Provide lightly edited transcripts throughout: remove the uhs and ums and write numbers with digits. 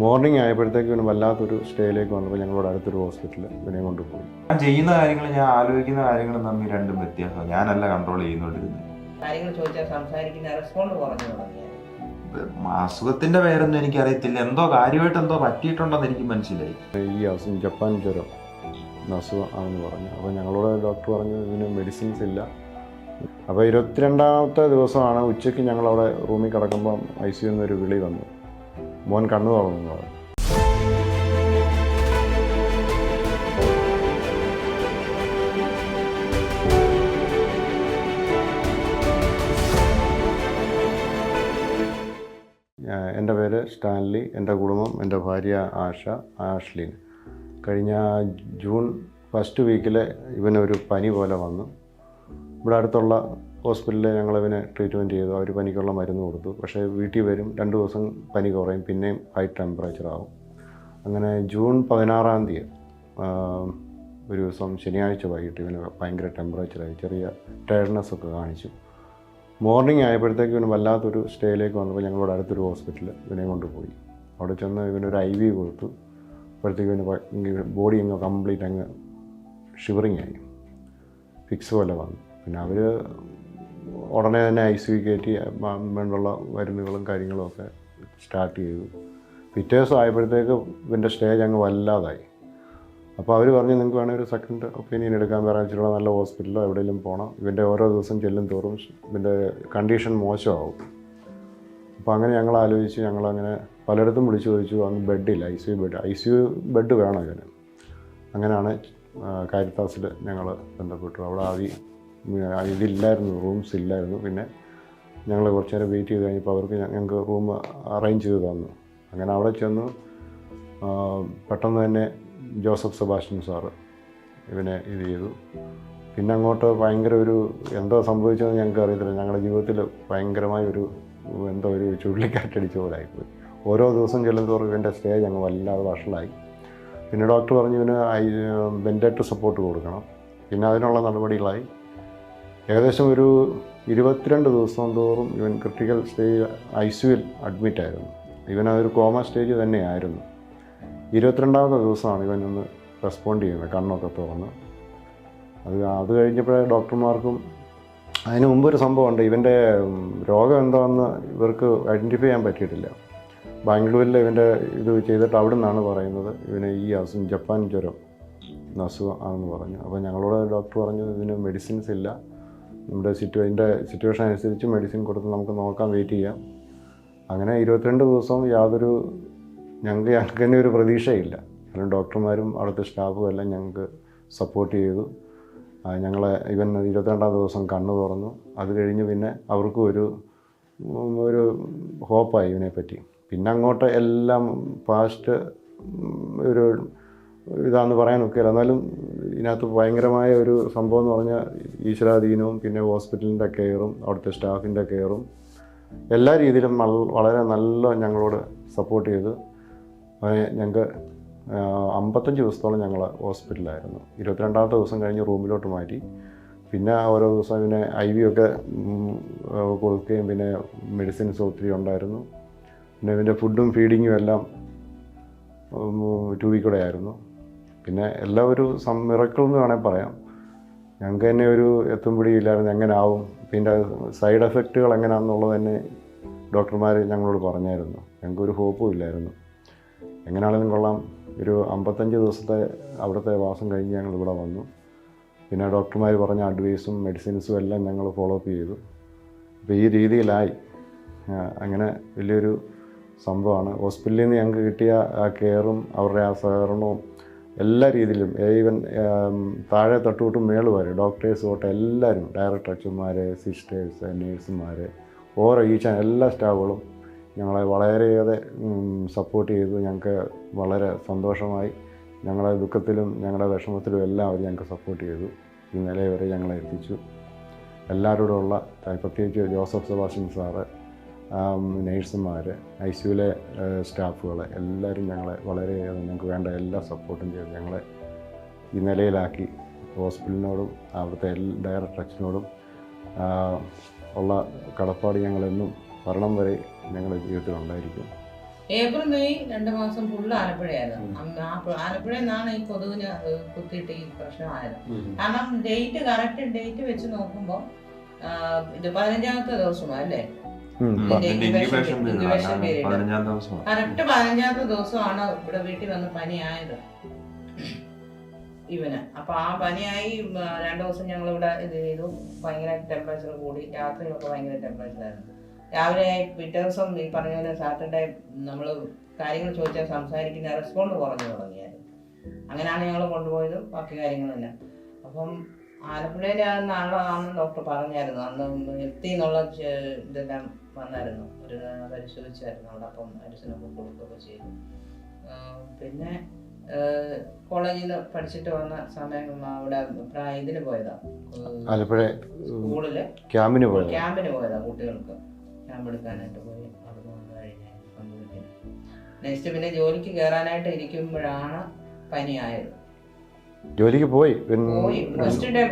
Morning ആയപ്പോഴത്തേക്ക് ഇവന് വല്ലാത്തൊരു സ്റ്റേയിലേക്ക് വന്നപ്പോൾ ഞങ്ങളോട് അടുത്തൊരു ഹോസ്പിറ്റലിൽ ഇവനെ കൊണ്ടുപോയി. ഞാൻ ചെയ്യുന്ന കാര്യങ്ങളും ഞാൻ ആലോചിക്കുന്ന കാര്യങ്ങളും തമ്മിൽ രണ്ടും വ്യത്യാസമാണ്. ഞാനല്ല കൺട്രോൾ ചെയ്യുന്നോണ്ടിരുന്നത്. കാര്യങ്ങൾ ചോദിച്ചാൽ സംസാരിക്കുന്ന റെസ്പോണ്ട് പറഞ്ഞു. അസുഖത്തിന്റെ പേരൊന്നും എനിക്കറിയത്തില്ല. എന്തോ കാര്യമായിട്ട് എന്തോ പറ്റിയിട്ടുണ്ടെന്ന് എനിക്ക് മനസ്സിലായി. ഈ അസുഖം ജപ്പാൻ ജ്വരം അസുഖം ആണെന്ന് പറഞ്ഞു. അപ്പോൾ ഞങ്ങളോട് ഡോക്ടർ പറഞ്ഞു ഇതിന് മെഡിസിൻസ് ഇല്ല. അപ്പോൾ 22ാമത്തെ ദിവസമാണ് ഉച്ചയ്ക്ക് ഞങ്ങളവിടെ റൂമിൽ കിടക്കുമ്പം ICU എന്നൊരു വിളി വന്നു, മോൻ കണ്ണു തുറന്നു പറഞ്ഞു. എൻ്റെ പേര് സ്റ്റാൻലി, എൻ്റെ കുടുംബം, എൻ്റെ ഭാര്യ ആഷ്ലിൻ. കഴിഞ്ഞ ജൂൺ ഫസ്റ്റ് വീക്കിൽ ഇവനൊരു പനി പോലെ വന്നു. ഇവിടെ അടുത്തുള്ള ഹോസ്പിറ്റലിൽ ഞങ്ങളിവനെ ട്രീറ്റ്മെൻറ്റ് ചെയ്തു. അവർ പനിക്കുള്ള മരുന്ന് കൊടുത്തു. പക്ഷേ വീട്ടിൽ വരും, 2 ദിവസം പനി കുറയും, പിന്നെയും ഹൈ ടെമ്പറേച്ചർ ആവും. അങ്ങനെ ജൂൺ 16-ാം തീയതി ഒരു ദിവസം ശനിയാഴ്ച വൈകിട്ട് ഇവന് ഭയങ്കര ടെമ്പറേച്ചറായി, ചെറിയ ടയർഡ്നെസ് ഒക്കെ കാണിച്ചു. മോർണിംഗ് ആയപ്പോഴത്തേക്ക് ഇവന് വല്ലാത്തൊരു സ്റ്റേയിലേക്ക് വന്നപ്പോൾ ഞങ്ങളോട് അടുത്തൊരു ഹോസ്പിറ്റലിൽ ഇവനെ കൊണ്ടുപോയി. അവിടെ ചെന്ന് ഇവനൊരു IV കൊടുത്തു. അപ്പോഴത്തേക്ക് ഇവന് ബോഡി അങ്ങ് കംപ്ലീറ്റ് അങ്ങ് ഷിവറിങ് ആയി, ഫിക്സ് പോലെ വന്നു. പിന്നെ അവർ ഉടനെ തന്നെ ICU കയറ്റി വേണ്ടുള്ള മരുന്നുകളും കാര്യങ്ങളും ഒക്കെ സ്റ്റാർട്ട് ചെയ്തു. പിറ്റേ ദിവസം ആയപ്പോഴത്തേക്ക് ഇവൻ്റെ സ്റ്റേജ് അങ്ങ് വല്ലാതായി. അപ്പോൾ അവർ പറഞ്ഞു നിങ്ങൾക്ക് വേണമെങ്കിൽ ഒരു സെക്കൻഡ് ഒപ്പീനിയൻ എടുക്കാൻ, വേറെ ഇച്ചിരി നല്ല ഹോസ്പിറ്റലോ എവിടെയെങ്കിലും പോകണം. ഇവൻ്റെ ഓരോ ദിവസം ചെല്ലും തോറും ഇവൻ്റെ കണ്ടീഷൻ മോശമാവും. അപ്പോൾ അങ്ങനെ ഞങ്ങൾ ആലോചിച്ച് ഞങ്ങളങ്ങനെ പലയിടത്തും വിളിച്ചു ചോദിച്ചു. അന്ന് ബെഡില്ല, ICU ബെഡ് വേണം ഇവന്. അങ്ങനെയാണ് കാരിത്താസിൽ ഞങ്ങൾ ബന്ധപ്പെട്ടു. അവിടെ ഇതില്ലായിരുന്നു, റൂംസ് ഇല്ലായിരുന്നു. പിന്നെ ഞങ്ങൾ കുറച്ച് നേരം വെയിറ്റ് ചെയ്ത് കഴിഞ്ഞപ്പോൾ അവർക്ക് ഞങ്ങൾക്ക് റൂം അറേഞ്ച് ചെയ്ത് തന്നു. അങ്ങനെ അവിടെ ചെന്നു. പെട്ടെന്ന് തന്നെ ജോസഫ് സെബാസ്റ്റ്യൻ സാറ് ഇവനെ ഇത് ചെയ്തു. പിന്നെ അങ്ങോട്ട് ഭയങ്കര എന്തോ സംഭവിച്ചതെന്ന് ഞങ്ങൾക്ക് അറിയത്തില്ല. ഞങ്ങളുടെ ജീവിതത്തിൽ ഭയങ്കരമായ എന്തോ ഒരു ചുഴലിക്കാറ്റടിച്ച പോലെ ആയിപ്പോയി. ഓരോ ദിവസം ചെല്ലുന്തോറും ഇവൻ്റെ സ്റ്റേജ് അങ്ങ് വല്ലാതെ വഷളായി. പിന്നെ ഡോക്ടർ പറഞ്ഞു ഇവന് വെന്റിലേറ്റർ സപ്പോർട്ട് കൊടുക്കണം. പിന്നെ അതിനുള്ള നടപടികളായി. ഏകദേശം 22 ദിവസം തോറും ഇവൻ ക്രിട്ടിക്കൽ സ്റ്റേജ് ICUവിൽ അഡ്മിറ്റായിരുന്നു. ഇവനതൊരു കോമ സ്റ്റേജ് തന്നെയായിരുന്നു. 22ാമത്തെ ദിവസമാണ് ഇവനൊന്ന് റെസ്പോണ്ട് ചെയ്യുന്നത്, കണ്ണൊക്കെ തുറന്ന്. അത് കഴിഞ്ഞപ്പോഴേ ഡോക്ടർമാർക്കും അതിന് മുമ്പൊരു സംഭവമുണ്ട്. ഇവൻ്റെ രോഗം എന്താണെന്ന് ഇവർക്ക് ഐഡൻറ്റിഫൈ ചെയ്യാൻ പറ്റിയിട്ടില്ല. ബാംഗ്ലൂരിൽ ഇവൻ്റെ ഇത് ചെയ്തിട്ട് അവിടെ നിന്നാണ് പറയുന്നത് ഇവന് ഈ അസുഖം ജപ്പാൻ ജ്വരം അസുഖം ആണെന്ന് പറഞ്ഞു. അപ്പോൾ ഞങ്ങളോട് ഡോക്ടർ പറഞ്ഞു ഇതിന് മെഡിസിൻസ് ഇല്ല, നമ്മുടെ ഇതിൻ്റെ സിറ്റുവേഷൻ അനുസരിച്ച് മെഡിസിൻ കൊടുത്ത് നമുക്ക് നോക്കാൻ വെയിറ്റ് ചെയ്യാം. അങ്ങനെ 22 ദിവസം ഞങ്ങൾക്ക് തന്നെ ഒരു പ്രതീക്ഷയില്ല. കാരണം ഡോക്ടർമാരും അവിടുത്തെ സ്റ്റാഫും എല്ലാം ഞങ്ങൾക്ക് സപ്പോർട്ട് ചെയ്തു. ഇവൻ 22ാം ദിവസം കണ്ണ് തുറന്നു. അത് കഴിഞ്ഞ് പിന്നെ അവർക്കും ഒരു ഹോപ്പായി ഇവനെപ്പറ്റി. പിന്നെ അങ്ങോട്ട് എല്ലാം പാസ്റ്റ് ഇതാണെന്ന് പറയാൻ ഒക്കെയില്ല. എന്നാലും ഇതിനകത്ത് ഭയങ്കരമായ ഒരു സംഭവം എന്ന് പറഞ്ഞാൽ ഈശ്വരാധീനവും പിന്നെ ഹോസ്പിറ്റലിൻ്റെ കെയറും അവിടുത്തെ സ്റ്റാഫിൻ്റെ കെയറും എല്ലാ രീതിയിലും വളരെ നല്ല ഞങ്ങളോട് സപ്പോർട്ട് ചെയ്ത് ഞങ്ങൾക്ക് 55 ദിവസത്തോളം ഞങ്ങൾ ഹോസ്പിറ്റലിലായിരുന്നു. 22ാമത്തെ ദിവസം കഴിഞ്ഞ് റൂമിലോട്ട് മാറ്റി. പിന്നെ ഓരോ ദിവസം ഇവനെ IV ഒക്കെ കൊടുക്കുകയും പിന്നെ മെഡിസിൻസ് ഒത്തിരി ഉണ്ടായിരുന്നു. പിന്നെ ഇവൻ്റെ ഫുഡും ഫീഡിങ്ങും എല്ലാം 2 വീക്ക് കൂടെ ആയിരുന്നു. പിന്നെ എല്ലാം ഒരു മിറക്കിൾ എന്ന് വേണമെങ്കിൽ പറയാം. ഞങ്ങൾക്ക് തന്നെ എത്തുംപിടിയില്ലായിരുന്നു എങ്ങനെയാവും, പിന്നെ സൈഡ് എഫക്റ്റുകൾ എങ്ങനെയാണെന്നുള്ളത് തന്നെ ഡോക്ടർമാർ ഞങ്ങളോട് പറഞ്ഞായിരുന്നു. ഞങ്ങൾക്കൊരു ഹോപ്പും ഇല്ലായിരുന്നു. എങ്ങനെയാണെങ്കിലും കൊള്ളാം. 55 ദിവസത്തെ അവിടുത്തെ വാസം കഴിഞ്ഞ് ഞങ്ങൾ ഇവിടെ വന്നു. പിന്നെ ഡോക്ടർമാർ പറഞ്ഞ അഡ്വൈസും മെഡിസിൻസും എല്ലാം ഞങ്ങൾ ഫോളോ അപ്പ് ചെയ്തു. അപ്പോൾ ഈ രീതിയിലായി. അങ്ങനെ വലിയൊരു സംഭവമാണ്. ഹോസ്പിറ്റലിൽ നിന്ന് ഞങ്ങൾക്ക് കിട്ടിയ ആ കെയറും അവരുടെ ആ സഹകരണവും എല്ലാ രീതിയിലും ഈവൻ താഴെ തൊട്ടുവിട്ടും മേള് വരെ ഡോക്ടേഴ്സ് തൊട്ട് എല്ലാവരും, ഡയറക്ടർ അച്ഛന്മാർ, സിസ്റ്റേഴ്സ്, നേഴ്സുമാർ, എല്ലാ സ്റ്റാഫുകളും ഞങ്ങളെ വളരെയേറെ സപ്പോർട്ട് ചെയ്തു. ഞങ്ങൾക്ക് വളരെ സന്തോഷമായി. ഞങ്ങളുടെ ദുഃഖത്തിലും ഞങ്ങളുടെ വിഷമത്തിലും എല്ലാം അവർ ഞങ്ങൾക്ക് സപ്പോർട്ട് ചെയ്തു. ഈ നില വരെ ഞങ്ങളെ എത്തിച്ചു. എല്ലാവരോടുമുള്ള പ്രത്യേകിച്ച് ജോസഫ് സെബാസ്റ്റ്യൻ സാറ്, നേഴ്സുമാർ, ICUവിലെ സ്റ്റാഫുകൾ എല്ലാവരും ഞങ്ങളെ വളരെയേറെ ഞങ്ങൾക്ക് വേണ്ട എല്ലാ സപ്പോർട്ടും ചെയ്ത് ഞങ്ങളെ ഈ നിലയിലാക്കി. ഹോസ്പിറ്റലിനോടും അവിടുത്തെ ഡയറക്ടർ അച്ഛനോടും ഉള്ള കടപ്പാട് ഞങ്ങളെന്നും മരണം വരെ ഞങ്ങളുടെ ജീവിതത്തിലുണ്ടായിരിക്കും. ഏപ്രിൽ മെയ് 2 മാസം ഫുള്ള് ആലപ്പുഴയായിരുന്നു. ആലപ്പുഴയിൽ നിന്നാണ് ഈ കൊതുകിന് കുത്തിയിട്ട് ഈ പ്രശ്നമായത്. കാരണം കറക്റ്റ് ഡേറ്റ് വെച്ച് നോക്കുമ്പോൾ ഇത് 15ാമത്തെ ദിവസമാണ് അല്ലേ? കറക്റ്റ് 15ാമത്തെ ദിവസമാണ് ഇവിടെ വീട്ടിൽ വന്ന് പനിയായത് ഇവന്. അപ്പൊ ആ പനിയായി 2 ദിവസം ഞങ്ങൾ ഇവിടെ ഇത് ചെയ്തു. ഭയങ്കര ടെമ്പറേച്ചർ കൂടി, രാത്രിയിലൊക്കെ ഭയങ്കര ടെമ്പറേച്ചർ ആയിരുന്നു. രാവിലെ പിറ്റേ ദിവസം ഈ പറഞ്ഞ പോലെ സാറ്റർഡേ നമ്മൾ കാര്യങ്ങൾ ചോദിച്ചാൽ സംസാരിക്കുന്ന റെസ്പോണ്ട് കുറഞ്ഞു തുടങ്ങിയായിരുന്നു. അങ്ങനെയാണ് ഞങ്ങൾ കൊണ്ടുപോയത് ബാക്കി കാര്യങ്ങളെല്ലാം. അപ്പം ആലപ്പുഴയിലാണെന്ന് ഡോക്ടർ പറഞ്ഞായിരുന്നു. അന്ന് എത്തി എന്നുള്ള ഇതെല്ലാം വന്നായിരുന്നു, ഒരു പരിശോധിച്ചായിരുന്നു അവിടെ. അപ്പം മെഡിസിനൊക്കെ കൊടുക്കുകയൊക്കെ ചെയ്തു. പിന്നെ കോളേജിൽ നിന്ന് പഠിച്ചിട്ട് വന്ന സമയം അവിടെ ഇതിന് പോയതാ, ആലപ്പുഴ സ്കൂളില് ക്യാമ്പിന് പോയതാ. കുട്ടികൾക്ക് ക്യാമ്പ് എടുക്കാനായിട്ട് പോയി. അവിടെ വന്നു കഴിഞ്ഞാൽ സംഭവിക്കുന്നു. നെക്സ്റ്റ് പിന്നെ ജോലിക്ക് കയറാനായിട്ട് ഇരിക്കുമ്പോഴാണ് പനിയായത്. ജോലിക്ക് പോയി ഫസ്റ്റ് ഡേ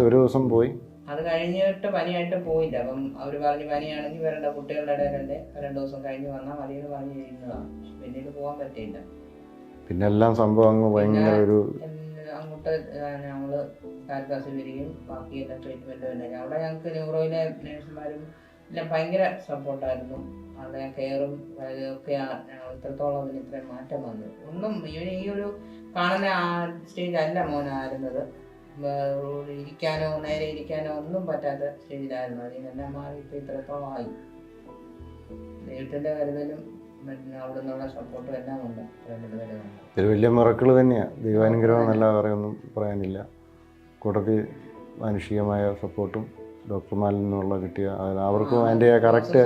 ഒരു ദിവസം പോയി. അത് കഴിഞ്ഞിട്ട് പനിയായിട്ട് പോയില്ല. അപ്പം അവർ പറഞ്ഞു പനിയാണെങ്കിൽ വരണ്ട, കുട്ടികളുടെ ഇടയിലല്ലേ, 2 ദിവസം കഴിഞ്ഞ് വന്നാൽ മതിയെന്ന് പറഞ്ഞു ചെയ്യുന്നതാണ്. പിന്നീട് പോകാൻ പറ്റിയില്ല. പിന്നെ എല്ലാം സംഭവം അങ്ങ് ഭയങ്കര ഒരു അങ്ങോട്ട് ഞങ്ങള് കാൽക്കാസ് വരികയും ബാക്കിയെല്ലാം ട്രീറ്റ്മെന്റ് തന്നെ. അവിടെ ഞങ്ങൾക്ക് ന്യൂറോയിലെ നേഴ്സുമാരും എല്ലാം ഭയങ്കര സപ്പോർട്ടായിരുന്നു. അവിടെ കെയറും ഒക്കെയാണ് ഞങ്ങൾ ഇത്രത്തോളം ഇതിന് ഇത്രയും മാറ്റം വന്നത്. ഒന്നും ഇവന് ഈ ഒരു കാണുന്ന ആ സ്റ്റേജ് അല്ല മോനായിരുന്നത്. ഇരിക്കാനോ നേരെ ഇരിക്കാനോ ഒന്നും പറ്റാത്ത സ്റ്റേജിലായിരുന്നു. അതിനെല്ലാം മാറി ഇപ്പം ഇത്രത്തോളം ആയി. ദൈവത്തിൻ്റെ കരുതലും അവിടെ നിന്നുള്ള സപ്പോർട്ടും എല്ലാം ഉണ്ട്. ഒരു വലിയ മിറക്കിൾ തന്നെയാണ്. ദൈവാനുഗ്രഹം എന്നല്ല പറയൊന്നും പറയാനില്ല. കൂട്ടത്തിൽ മാനുഷികമായ സപ്പോർട്ടും ഡോക്ടർമാരിൽ നിന്നുള്ള കിട്ടിയ അവർക്കും അതിൻ്റെ കറക്റ്റ്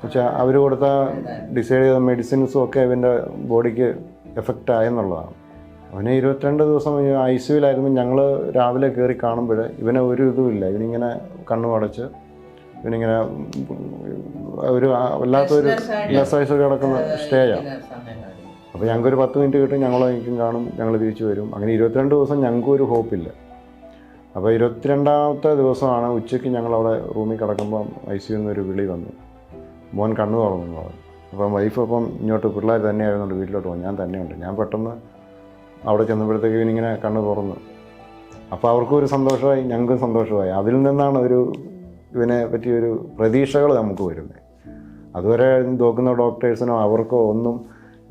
വെച്ചാൽ അവർ കൊടുത്ത ഡിസൈഡ് ചെയ്ത മെഡിസിൻസും ഒക്കെ ഇവൻ്റെ ബോഡിക്ക് എഫക്റ്റ് ആയെന്നുള്ളതാണ്. അവന് 22 ദിവസം ICUവിലായിരുന്നു. ഞങ്ങൾ രാവിലെ കയറി കാണുമ്പോൾ ഇവനെ ഒരു ഇതുമില്ല. ഇവനിങ്ങനെ കണ്ണു അടച്ച് ഇവനിങ്ങനെ ഒരു വല്ലാത്തൊരു ലെസ്സൈസ് കിടക്കുന്ന സ്റ്റേജാണ്. അപ്പോൾ ഞങ്ങൾക്കൊരു 10 മിനിറ്റ് കിട്ടും, ഞങ്ങളെനിക്കും കാണും, ഞങ്ങൾ തിരിച്ചു വരും. അങ്ങനെ 22 ദിവസം ഞങ്ങൾക്കും ഒരു ഹോപ്പില്ല. അപ്പോൾ 22ാമത്തെ ദിവസമാണ് ഉച്ചയ്ക്ക് ഞങ്ങളവിടെ റൂമിൽ കിടക്കുമ്പം ICUവിൽ നിന്നൊരു വിളി വന്നു, മോൻ കണ്ണു തുറന്നു പറഞ്ഞു. അപ്പം വൈഫ് അപ്പം ഇങ്ങോട്ട് പിള്ളേർ തന്നെയായിരുന്നുണ്ട് വീട്ടിലോട്ട് പോകും, ഞാൻ തന്നെയുണ്ട്. ഞാൻ പെട്ടെന്ന് അവിടെ ചെന്നപ്പോഴത്തേക്ക് ഇവനിങ്ങനെ കണ്ണ് തുറന്നു. അപ്പോൾ അവർക്കും ഒരു സന്തോഷമായി, ഞങ്ങൾക്കും സന്തോഷമായി. അതിൽ നിന്നാണ് ഇവനെ പറ്റിയൊരു പ്രതീക്ഷകൾ നമുക്ക് വരുന്നത്. അതുവരെ നോക്കുന്ന ഡോക്ടേഴ്സിനോ അവർക്കോ ഒന്നും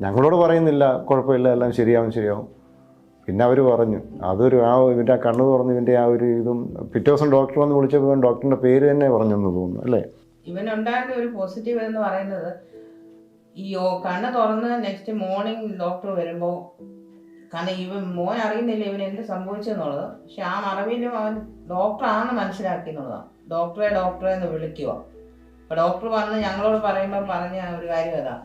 ഞങ്ങളോട് പറയുന്നില്ല കുഴപ്പമില്ല, എല്ലാം ശരിയാവും. പിന്നെ അവർ പറഞ്ഞു അതൊരു ഇവൻ്റെ ആ കണ്ണ് തുറന്ന് ഇവൻ്റെ ആ ഒരു ഇതും പിറ്റേ ദിവസം ഡോക്ടർ വന്ന് വിളിച്ചപ്പോൾ ഡോക്ടറിൻ്റെ പേര് തന്നെ പറഞ്ഞെന്ന് തോന്നുന്നു അല്ലേ? ഇവനുണ്ടായിരുന്ന ഒരു പോസിറ്റീവ് എന്ന് പറയുന്നത് ഈ കണ്ണ് തുറന്ന് നെക്സ്റ്റ് മോർണിംഗ് ഡോക്ടർ വരുമ്പോൾ, കാരണം ഇവൻ മോൻ അറിയുന്നില്ല ഇവൻ എന്ത് സംഭവിച്ചെന്നുള്ളത്. പക്ഷെ ആ മറവിലും അവൻ ഡോക്ടറാണെന്ന് മനസ്സിലാക്കി എന്നുള്ളതാണ്. ഡോക്ടറെ എന്ന് വിളിക്കുക. അപ്പോൾ ഡോക്ടർ വന്ന് ഞങ്ങളോട് പറയുമ്പോൾ പറഞ്ഞ ഒരു കാര്യം അതാ,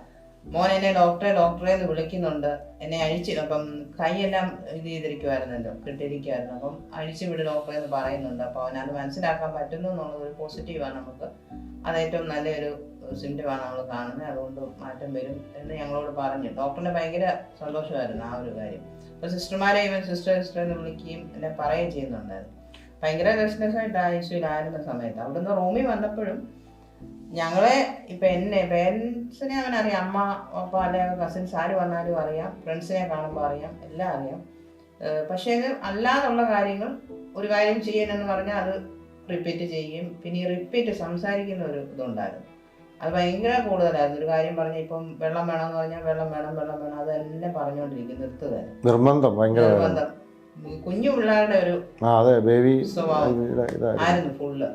മോൻ എന്നെ ഡോക്ടറെ എന്ന് വിളിക്കുന്നുണ്ട്, എന്നെ അഴിച്ച്, അപ്പം കൈയെല്ലാം ഇത് ചെയ്തിരിക്കുമായിരുന്നല്ലോ, കിട്ടിയിരിക്കുമായിരുന്നു, അപ്പം അഴിച്ചു വിട് ഡോക്ടറെ എന്ന് പറയുന്നുണ്ട്. അപ്പോൾ അവനത് മനസ്സിലാക്കാൻ പറ്റുന്നു എന്നുള്ളത് ഒരു പോസിറ്റീവാണ് നമുക്ക്. അത് ഏറ്റവും നല്ലൊരു സിംറ്റമാണ് നമ്മൾ കാണുന്നത്. അതുകൊണ്ട് മാറ്റം വരും എന്ന് ഞങ്ങളോട് പറഞ്ഞു. ഡോക്ടറിന് ഭയങ്കര സന്തോഷമായിരുന്നു ആ ഒരു കാര്യം. അപ്പോൾ സിസ്റ്റർമാരെ ഇവൻ സിസ്റ്റർ എന്ന് വിളിക്കുകയും എന്നെ പറയുകയും ചെയ്യുന്നുണ്ടായിരുന്നു. ഭയങ്കര റെസ്റ്റ്ലെസ് ആയിട്ട് ICUവിലായിരുന്ന സമയത്ത് അവിടുന്ന് റൂമിൽ വന്നപ്പോഴും ഞങ്ങളെ ഇപ്പം എന്നെ പേരൻസിനെ അവനറിയാം, അമ്മ അപ്പ അല്ലെങ്കിൽ കസിൻസ് ആര് വന്നാലും അറിയാം, ഫ്രണ്ട്സിനെ കാണുമ്പോൾ അറിയാം, എല്ലാം അറിയാം. പക്ഷേ അല്ലാതുള്ള കാര്യങ്ങൾ ഒരു കാര്യം ചെയ്യാനെന്ന് പറഞ്ഞാൽ അത് റിപ്പീറ്റ് ചെയ്യും. പിന്നെ ഈ റിപ്പീറ്റ് സംസാരിക്കുന്ന ഒരു ഇതുണ്ടായിരുന്നു. അത് ഭയങ്കര കൂടുതലായിരുന്നു. ഒരു കാര്യം പറഞ്ഞാൽ ഇപ്പം വെള്ളം വേണമെന്ന് പറഞ്ഞാൽ വെള്ളം വേണം, അത് തന്നെ പറഞ്ഞുകൊണ്ടിരിക്കും, നിർത്തുകയായിരുന്നു. നിർബന്ധം. കുഞ്ഞു പിള്ളേരുടെ ഒരു സ്വഭാവം ആയിരുന്നു ഫുള്ള്.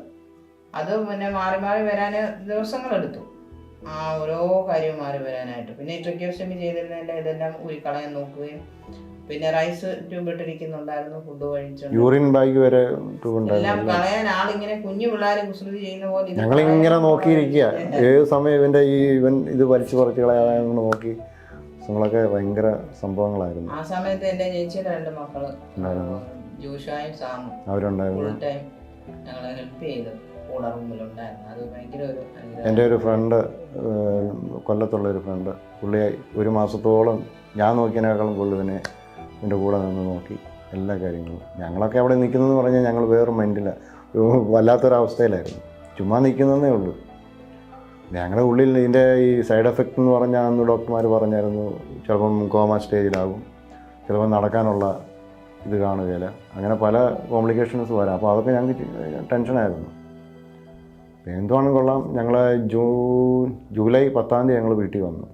അത് പിന്നെ മാറി വരാൻ ദിവസങ്ങളെടുത്തു, ആ ഓരോ കാര്യവും മാറി വരാനായിട്ട്. പിന്നെ ഈ ട്രക്കിയോസ്റ്റമി ചെയ്തിരുന്നതിൻ്റെ ഇതെല്ലാം ഊരിക്കളയാൻ നോക്കുകയും, പിന്നെ റൈസ് ട്യൂബ് ഇട്ടിരിക്കുന്നുണ്ടായിരുന്നു, ഫുഡ് കഴിച്ചു യൂറിൻ ബാഗ് വരെ എല്ലാം കളയാൻ ആളിങ്ങനെ കുഞ്ഞു പിള്ളേരെ കുസൃതി ചെയ്യുന്ന പോലെ ഞങ്ങളിങ്ങനെ നോക്കിയിരിക്കുക. ഏത് സമയം ഇവൻ ഇത് വലിച്ചു പറിച്ച് കളയാൻ നോക്കി. നമ്മളൊക്കെ ഭയങ്കര സംഭവങ്ങളായിരുന്നു ആ സമയത്ത്. എൻ്റെ ചേച്ചിയുടെ 2 മക്കള് ജോഷായും സാമും അവരുണ്ടായിരുന്നു. ഫുൾ ടൈം ഞങ്ങളെ ഹെൽപ്പ് ചെയ്ത് കൂടെ റൂമിലുണ്ടായിരുന്നു. അത് ഭയങ്കര ഒരു എൻ്റെ ഒരു ഫ്രണ്ട്, കൊല്ലത്തുള്ളൊരു ഫ്രണ്ട്, പുള്ളി 1 മാസത്തോളം ഞാൻ നോക്കിയതിനേക്കാളും കൂടുതലിനെ എൻ്റെ കൂടെ നിന്ന് നോക്കി എല്ലാ കാര്യങ്ങളും. ഞങ്ങളൊക്കെ അവിടെ നിൽക്കുന്നതെന്ന് പറഞ്ഞാൽ ഞങ്ങൾ വേറെ മൈൻഡില്ല, വല്ലാത്തൊരവസ്ഥയിലായിരുന്നു. ചുമ്മാ നിൽക്കുന്നതേ ഉള്ളൂ. ഞങ്ങളുടെ ഉള്ളിൽ ഇതിൻ്റെ ഈ സൈഡ് എഫക്റ്റ് എന്ന് പറഞ്ഞാൽ അന്ന് ഡോക്ടർമാർ പറഞ്ഞായിരുന്നു ചിലപ്പം കോമ സ്റ്റേജിലാകും, ചിലപ്പോൾ നടക്കാനുള്ള ഇത് കാണുകയില്ല, അങ്ങനെ പല കോംപ്ലിക്കേഷൻസ് വരാം. അപ്പോൾ അതൊക്കെ ഞങ്ങൾക്ക് ടെൻഷനായിരുന്നു. എന്തുവാണ് കൊള്ളാം, ഞങ്ങൾ ജൂലൈ 10-ാം തീയതി ഞങ്ങൾ വീട്ടിൽ വന്നു.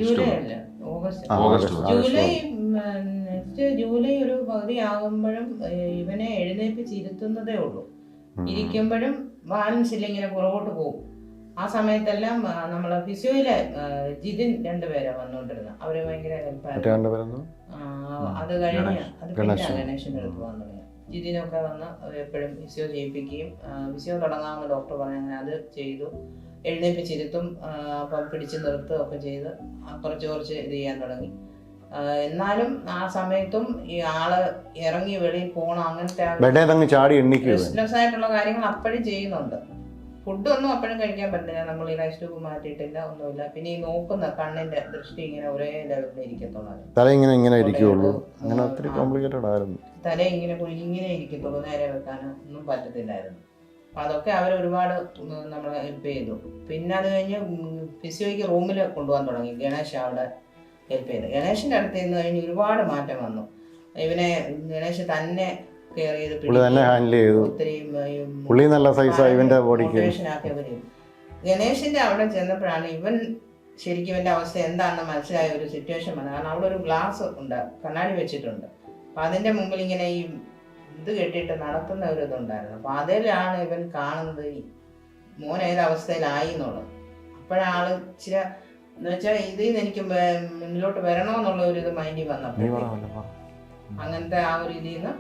ജൂലൈ അല്ല, ജൂലൈ ഒരു പകുതി ആകുമ്പോഴും ഇവനെ എഴുന്നേപ്പിച്ച് ഇരുത്തുന്നതേ ഉള്ളൂ. ഇരിക്കുമ്പോഴും ബാലൻസ് ഇല്ല, ഇങ്ങനെ പുറകോട്ട് പോകും. ആ സമയത്തെല്ലാം നമ്മളെ ഫിസിയോയിലെ ജിതിൻ 2 പേരാ വന്നുകൊണ്ടിരുന്നത്. അവര് ഭയങ്കര ഹെൽപ്പായിരുന്നു. അത് കഴിഞ്ഞ് അത് പിന്നെ ഗണേശന്റെ അടുത്ത് വന്നു. ജിതിനൊക്കെ വന്ന് എപ്പോഴും ഫിസിയോ ചെയ്യിപ്പിക്കുകയും ഫിസിയോ തുടങ്ങാമെന്ന് ഡോക്ടർ പറഞ്ഞു. അങ്ങനെ അത് ചെയ്തു. എഴുന്നേപ്പിച്ചിരുത്തും, അപ്പം പിടിച്ച് നിർത്തുകയൊക്കെ ചെയ്ത് കുറച്ച് ഇത് ചെയ്യാൻ തുടങ്ങി. എന്നാലും ആ സമയത്തും ഈ ആള് ഇറങ്ങി വെളിയിൽ പോകണം, അങ്ങനത്തെ ബിസിനസ് ആയിട്ടുള്ള കാര്യങ്ങൾ അപ്പോഴും ചെയ്യുന്നുണ്ട്. ഫുഡൊന്നും അപ്പോഴും കഴിക്കാൻ പറ്റില്ല, നമ്മൾ ഈ റൈസ് ട്യൂബ് മാറ്റിയിട്ടില്ല, ഒന്നുമില്ല. പിന്നെ ഈ നോക്കുന്ന കണ്ണിന്റെ ദൃഷ്ടി ഇങ്ങനെ ഒരേ ലെവലിൽ ഇരിക്കത്തുള്ളൂ, തല ഇങ്ങനെ ഇരിക്കുള്ളൂ. അങ്ങനെ ഒത്തിരി കോംപ്ലിക്കേറ്റഡ് ആയിരുന്നു. തല ഇങ്ങനെ കുഴിഞ്ഞിങ്ങനെ ഇരിക്കത്തുള്ളൂ, നേരെ വെക്കാനോ ഒന്നും പറ്റത്തില്ലായിരുന്നു. അപ്പം അതൊക്കെ അവർ ഒരുപാട് നമ്മളെ ഹെൽപ്പ് ചെയ്തു. പിന്നെ അത് കഴിഞ്ഞ് ഫിസിയോയ്ക്ക് റൂമിൽ കൊണ്ടുപോകാൻ തുടങ്ങി. ഗണേശ് അവിടെ ഹെൽപ്പ് ചെയ്തു. ഗണേഷിന്റെ അടുത്ത് നിന്ന് കഴിഞ്ഞ് ഒരുപാട് മാറ്റം വന്നു. ഇവനെ ഗണേഷ് തന്നെ കെയർ ചെയ്ത് ഒത്തിരി മോട്ടിവേഷൻ ആക്കിയവര്. ഗണേഷിന്റെ അവിടെ ചെന്നപ്പോഴാണ് ഇവൻ ശരിക്കും ഇവന്റെ അവസ്ഥ എന്താണെന്ന് മനസ്സിലായ ഒരു സിറ്റുവേഷൻ വന്നത്. കാരണം അവിടെ ഒരു ഗ്ലാസ് ഉണ്ട്, കണ്ണാടി വെച്ചിട്ടുണ്ട്. അപ്പം അതിന്റെ മുമ്പിൽ ഇങ്ങനെ ഈ ഇത് കെട്ടിയിട്ട് നടത്തുന്ന ഒരു ഇതുണ്ടായിരുന്നു. അപ്പം അതിലാണ് ഇവൻ കാണുന്നത് മോൻ ഏതവസ്ഥയിലായി എന്നുള്ളത്. അപ്പോഴാള് ഇച്ചിരി എന്ന് വെച്ചാൽ ഇതിൽ നിന്ന് എനിക്ക് മുന്നിലോട്ട് വരണമെന്നുള്ള ഒരു ഇത് മൈൻഡിൽ വന്നപ്പോൾ അങ്ങനത്തെ ആ ഒരു ഇതിൽ നിന്ന്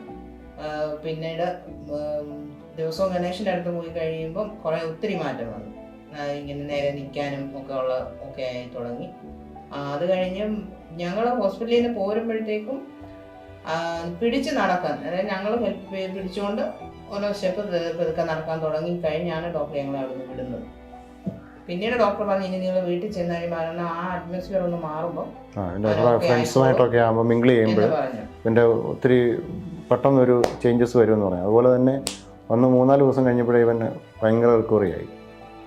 പിന്നീട് ദിവസവും ഗണേശൻ്റെ അടുത്ത് പോയി കഴിയുമ്പം ഒത്തിരി മാറ്റം വന്നു. ഇങ്ങനെ നേരെ നിൽക്കാനും ഒക്കെ ആയി തുടങ്ങി. അത് കഴിഞ്ഞ് ഞങ്ങൾ ഹോസ്പിറ്റലിൽ നിന്ന് പോരുമ്പോഴത്തേക്കും പിടിച്ച് നടക്കാൻ, അതായത് ഞങ്ങൾ പിടിച്ചുകൊണ്ട് ഓരോ സ്റ്റെപ്പ് പതുക്കെ നടക്കാൻ തുടങ്ങി കഴിഞ്ഞാണ് ഡോക്ടർ ഞങ്ങളെ അവിടെ നിന്ന് വിടുന്നത്. പിന്നീട് ഡോക്ടർ പറഞ്ഞു ഇനി നിങ്ങൾ വീട്ടിൽ ചെന്ന് കഴിയുമ്പോൾ ആ അറ്റ്മോസ്ഫിയർ ഒന്ന് മാറുമ്പോൾ ഫ്രണ്ട്സുമായിട്ടൊക്കെ ആകുമ്പോൾ മിങ്കിൾ ചെയ്യുമ്പോൾ ഇതിൻ്റെ ഒത്തിരി പെട്ടെന്നൊരു ചേഞ്ചസ് വരുമെന്ന് പറയാം. അതുപോലെ തന്നെ 1-3-4 ദിവസം കഴിഞ്ഞപ്പോഴേ ഇവൻ ഭയങ്കര റിക്കവറി ആയി,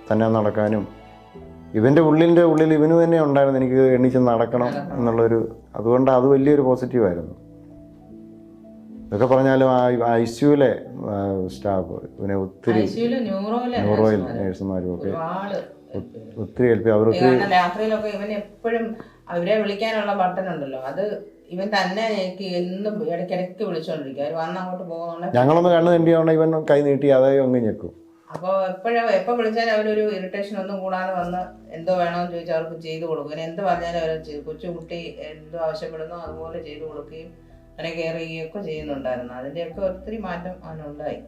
തന്നെ നടക്കാനും. ഇവൻ്റെ ഉള്ളിൽ ഇവന് തന്നെ ഉണ്ടായിരുന്നു എനിക്ക് എണീച്ച് നടക്കണം എന്നുള്ളൊരു, അതുകൊണ്ട് അത് വലിയൊരു പോസിറ്റീവായിരുന്നു. ഇതൊക്കെ പറഞ്ഞാലും ICUവിലെ സ്റ്റാഫ് ഇവനെ ഒത്തിരി, ന്യൂറോയിൽ നേഴ്സുമാരും ഒക്കെ ഒത്തിരി ഹെൽപ്പ് ചെയ്യും. അവർക്ക് രാത്രിയിലൊക്കെ ഇവൻ എപ്പോഴും അവരെ വിളിക്കാനുള്ള ബട്ടൺ ഉണ്ടല്ലോ, അത് ഇവൻ തന്നെ എന്നും ഇടയ്ക്കിടയ്ക്ക് വിളിച്ചോണ്ടിരിക്കും. അവർ വന്ന് അങ്ങോട്ട് പോകുന്നുണ്ട്. ഞങ്ങളൊന്ന് കണ്ണ് തെണ്ടിയാവണ ഇവൻ കൈ നീട്ടി അതേ അങ്ങ് ഞെക്കും. അപ്പോൾ എപ്പോൾ വിളിച്ചാലും അവരൊരു ഇറിറ്റേഷൻ ഒന്നും കൂടാതെ വന്ന് എന്തോ വേണമെന്ന് ചോദിച്ചാൽ അവർക്ക് ചെയ്തു കൊടുക്കും. ഇവൻ എന്ത് പറഞ്ഞാലും അവർ കൊച്ചുകുട്ടി എന്തോ ആവശ്യപ്പെടുന്നോ അതുപോലെ ചെയ്തു കൊടുക്കുകയും അവനെ കെയർ ചെയ്യുകയൊക്കെ ചെയ്യുന്നുണ്ടായിരുന്നു. അതിൻ്റെയൊക്കെ ഒത്തിരി മാറ്റം അവനുണ്ടായി.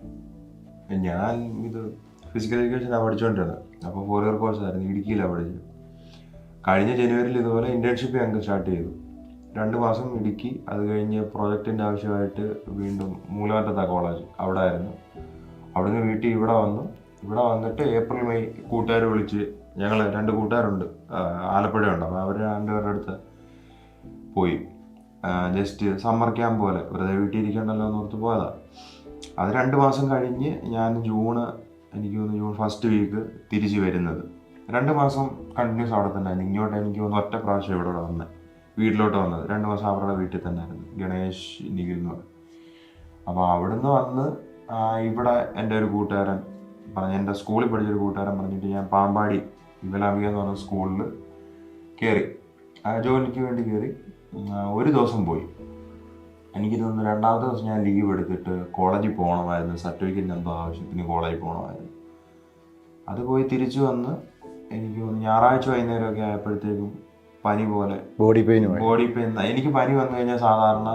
ഞാൻ ഇത് ഫിസിക്കൽ എഡ്യൂക്കേഷനാണ് പഠിച്ചുകൊണ്ടിരുന്നത്. അപ്പോൾ 4 ഇയർ കോഴ്സായിരുന്നു, ഇടുക്കിയിലാണ് പഠിച്ചത്. കഴിഞ്ഞ ജനുവരിയിൽ ഇതുപോലെ ഇന്റേൺഷിപ്പ് ഞങ്ങൾക്ക് സ്റ്റാർട്ട് ചെയ്തു. 2 മാസം ഇടുക്കി. അത് കഴിഞ്ഞ് പ്രോജക്റ്റിൻ്റെ ആവശ്യമായിട്ട് വീണ്ടും മൂലമറ്റത്ത കോളേജ് അവിടെ ആയിരുന്നു. അവിടുന്ന് വീട്ടിൽ ഇവിടെ വന്നിട്ട് ഏപ്രിൽ മെയ് കൂട്ടുകാർ വിളിച്ച്, ഞങ്ങൾ 2 കൂട്ടുകാരുണ്ട് ആലപ്പുഴയുണ്ട്, അപ്പോൾ അവർ 2 പേരുടെ അടുത്ത് പോയി. ജസ്റ്റ് സമ്മർ ക്യാമ്പ് പോലെ വെറുതെ വീട്ടിൽ ഇരിക്കണ്ടല്ലോ എന്ന് ഓർത്ത് പോയതാണ്. അത് 2 മാസം കഴിഞ്ഞ് ഞാൻ എനിക്ക് തോന്നുന്നു ജൂൺ ഫസ്റ്റ് വീക്ക് തിരിച്ച് വരുന്നത്. 2 മാസം കണ്ടിന്യൂസ് അവിടെ തന്നെ ആയിരുന്നു. ഇങ്ങോട്ട് എനിക്ക് തോന്നുന്നു ഒറ്റ പ്രാവശ്യം ഇവിടെ വന്നത്, വീട്ടിലോട്ട് വന്നത്. 2 മാസം അവരുടെ വീട്ടിൽ തന്നെ ആയിരുന്നു, ഗണേഷ് നിഖിൽ എന്ന് പറയും. അപ്പോൾ അവിടുന്ന് വന്ന് ഇവിടെ എൻ്റെ ഒരു കൂട്ടുകാരൻ പറഞ്ഞു, എൻ്റെ സ്കൂളിൽ പഠിച്ചൊരു കൂട്ടുകാരൻ പറഞ്ഞിട്ട് ഞാൻ പാമ്പാടി വിമലാംബിക എന്ന് പറഞ്ഞ സ്കൂളിൽ കയറി, ജോലിക്ക് വേണ്ടി കയറി. 1 ദിവസം പോയി. എനിക്ക് തോന്നുന്നു 2ാമത്തെ ദിവസം ഞാൻ ലീവ് എടുത്തിട്ട് കോളേജിൽ പോകണമായിരുന്നു, സർട്ടിഫിക്കറ്റിന് എന്തോ ആവശ്യത്തിന് കോളേജിൽ പോകണമായിരുന്നു. അത് പോയി തിരിച്ചു വന്ന് എനിക്ക് തോന്നുന്നു ഞായറാഴ്ച വൈകുന്നേരമൊക്കെ ആയപ്പോഴത്തേക്കും പനി പോലെ, ബോഡി പെയിൻ. എനിക്ക് പനി വന്നു കഴിഞ്ഞാൽ സാധാരണ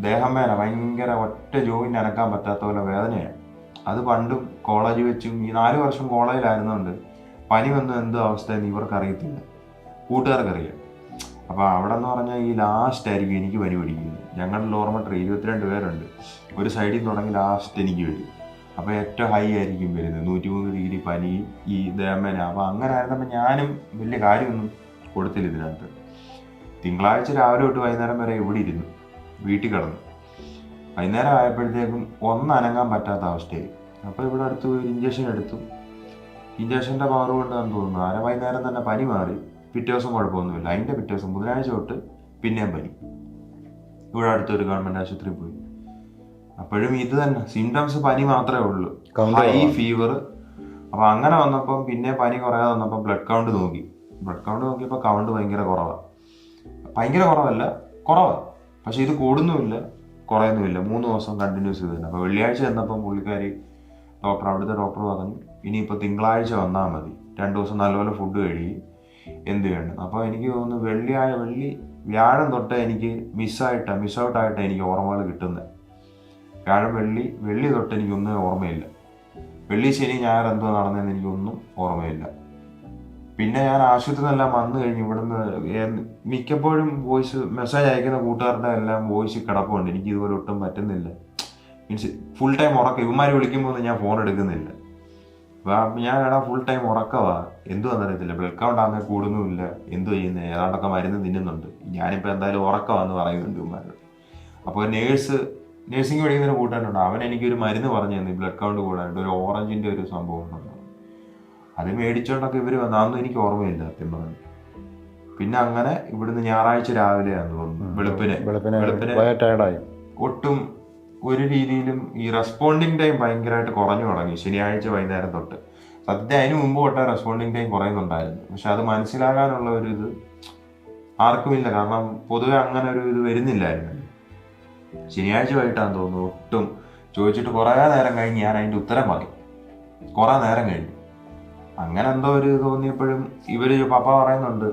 ദേഹം വേദന, ഭയങ്കര ഒറ്റ ജോയിൻ്റ് അനക്കാൻ പറ്റാത്ത പോലെ വേദനയാണ്. അത് പണ്ടും കോളേജിൽ വെച്ചും ഈ 4 വർഷം കോളേജിലായിരുന്നുകൊണ്ട് പനി വന്നു എന്തോ അവസ്ഥയെന്ന് ഇവർക്ക് അറിയത്തില്ല, കൂട്ടുകാർക്കറിയാം. അപ്പോൾ അവിടെ എന്ന് പറഞ്ഞാൽ ഈ ലാസ്റ്റ് ആയിരിക്കും എനിക്ക് പനി പിടിക്കുന്നത്. ഞങ്ങളുടെ ഡോർമെട്രി 22 പേരുണ്ട്. ഒരു സൈഡിൽ തുടങ്ങി ലാസ്റ്റ് എനിക്ക് വരും. അപ്പോൾ ഏറ്റവും ഹൈ ആയിരിക്കും വരുന്നത്, 103 ഡിഗ്രി പനി, ഈ ദേഹമേന. അപ്പോൾ അങ്ങനെ ആയിരുന്നപ്പോൾ ഞാനും വലിയ കാര്യമൊന്നും കൊടുത്തില്ല ഇതിനകത്ത്. തിങ്കളാഴ്ച രാവിലെ തൊട്ട് വൈകുന്നേരം വരെ ഇവിടെ ഇരുന്നു, വീട്ടിൽ കിടന്നു. വൈകുന്നേരം ആയപ്പോഴത്തേക്കും അനങ്ങാൻ പറ്റാത്ത അവസ്ഥയായി. അപ്പോൾ ഇവിടെ അടുത്ത് ഒരു ഇഞ്ചക്ഷൻ എടുത്തു. ഇഞ്ചക്ഷൻ്റെ പവർ കൊണ്ടാണെന്ന് തോന്നുന്നു. വൈകുന്നേരം തന്നെ പനി മാറി. പിറ്റേ ദിവസം കുഴപ്പമൊന്നുമില്ല. അതിൻ്റെ പിറ്റേ ദിവസം ബുധനാഴ്ച തൊട്ട് പിന്നെയും പനി. ഇവിടെ അടുത്തൊരു ഗവൺമെൻറ് ആശുപത്രിയിൽ പോയി. അപ്പോഴും ഇത് തന്നെ സിംറ്റംസ്, പനി മാത്രമേ ഉള്ളൂ, ഹൈ ഫീവർ. അപ്പോൾ അങ്ങനെ വന്നപ്പം പിന്നെ പനി കുറയാതെ വന്നപ്പോൾ ബ്ലഡ് കൗണ്ട് നോക്കിയപ്പോൾ കൗണ്ട് ഭയങ്കര കുറവാണ്. ഭയങ്കര കുറവല്ല, കുറവാണ്. പക്ഷേ ഇത് കൂടുന്നുമില്ല കുറയുന്നുമില്ല. 3 ദിവസം കണ്ടിന്യൂസ് ഇത് തന്നെ. അപ്പോൾ വെള്ളിയാഴ്ച ചെന്നപ്പം പുള്ളിക്കാരി അവിടുത്തെ ഡോക്ടർ പറഞ്ഞു ഇനിയിപ്പോൾ തിങ്കളാഴ്ച വന്നാൽ മതി, 2 ദിവസം നല്ലപോലെ ഫുഡ് കഴുകി എന്ത് ചെയ്യണം. അപ്പോൾ എനിക്ക് തോന്നുന്നു വ്യാഴം തൊട്ട് എനിക്ക് മിസ്സൗട്ടായിട്ട് എനിക്ക് ഓർമ്മകൾ കിട്ടുന്നത്. വ്യാഴം വെള്ളി തൊട്ട് എനിക്കൊന്നും ഓർമ്മയില്ല. വെള്ളി ശനി ഞായർ എന്തോ നടന്നതെന്ന് എനിക്കൊന്നും ഓർമ്മയില്ല. പിന്നെ ഞാൻ ആശുപത്രിയിൽ നിന്നെല്ലാം വന്നു കഴിഞ്ഞ് ഇവിടുന്ന് മിക്കപ്പോഴും മെസ്സേജ് അയക്കുന്ന കൂട്ടുകാരുടെ എല്ലാം വോയിസ് കിടപ്പുണ്ട്. എനിക്ക് ഇതുപോലെ ഒട്ടും പറ്റുന്നില്ല. മീൻസ് ഫുൾ ടൈം ഉറക്കം. ഇവന്മാർ വിളിക്കുമ്പോൾ ഞാൻ ഫോൺ എടുക്കുന്നില്ല. ഞാൻ ഫുൾ ടൈം ഉറക്കവാ. എന്തുവാന്നറിയത്തില്ല. ബ്ലഡ് കൗണ്ട് ആണെങ്കിൽ കൂടുന്നുമില്ല. എന്തു ചെയ്യുന്നത്, ഏതാണ്ടൊക്കെ മരുന്ന് തിന്നുന്നുണ്ട്. ഞാനിപ്പോൾ എന്തായാലും ഉറക്കമാണെന്ന് പറയുന്നുണ്ട് ഇവന്മാരോട്. അപ്പോൾ നേഴ്സിംഗ് പഠിക്കുന്നൊരു കൂട്ടുകാരുണ്ട്. അവൻ എനിക്കൊരു മരുന്ന് പറഞ്ഞു തന്നു ബ്ലഡ് കൗണ്ട് കൂടാനായിട്ട്. ഒരു ഓറഞ്ചിൻ്റെ ഒരു സംഭവം ഉണ്ടെന്ന്. അത് മേടിച്ചോണ്ടൊക്കെ ഇവർ വന്നു. എനിക്ക് ഓർമ്മയില്ല സത്യം പറഞ്ഞു. പിന്നെ അങ്ങനെ ഇവിടുന്ന് ഞായറാഴ്ച രാവിലെയാന്ന് തോന്നുന്നു വെളുപ്പിനെ ഒട്ടും ഒരു രീതിയിലും ഈ റെസ്പോണ്ടിങ് ടൈം ഭയങ്കരമായിട്ട് കുറഞ്ഞു തുടങ്ങി ശനിയാഴ്ച വൈകുന്നേരം തൊട്ട്. സത്യം അതിന് മുമ്പ് തൊട്ടേ റെസ്പോണ്ടിങ് ടൈം കുറയുന്നുണ്ടായിരുന്നു. പക്ഷെ അത് മനസ്സിലാകാനുള്ള ഒരു ഇത് ആർക്കുമില്ല. കാരണം പൊതുവെ അങ്ങനെ ഒരു ഇത് വരുന്നില്ലായിരുന്നു. ശനിയാഴ്ച വൈകിട്ടാന്ന് തോന്നുന്നു. ഒട്ടും ചോദിച്ചിട്ട് കുറേ നേരം കഴിഞ്ഞ് ഞാൻ അതിൻ്റെ ഉത്തരം പറയും. കുറേ നേരം കഴിഞ്ഞു. അങ്ങനെ എന്തോ ഒരു തോന്നിയപ്പോഴും പപ്പ പറയുന്നുണ്ട്.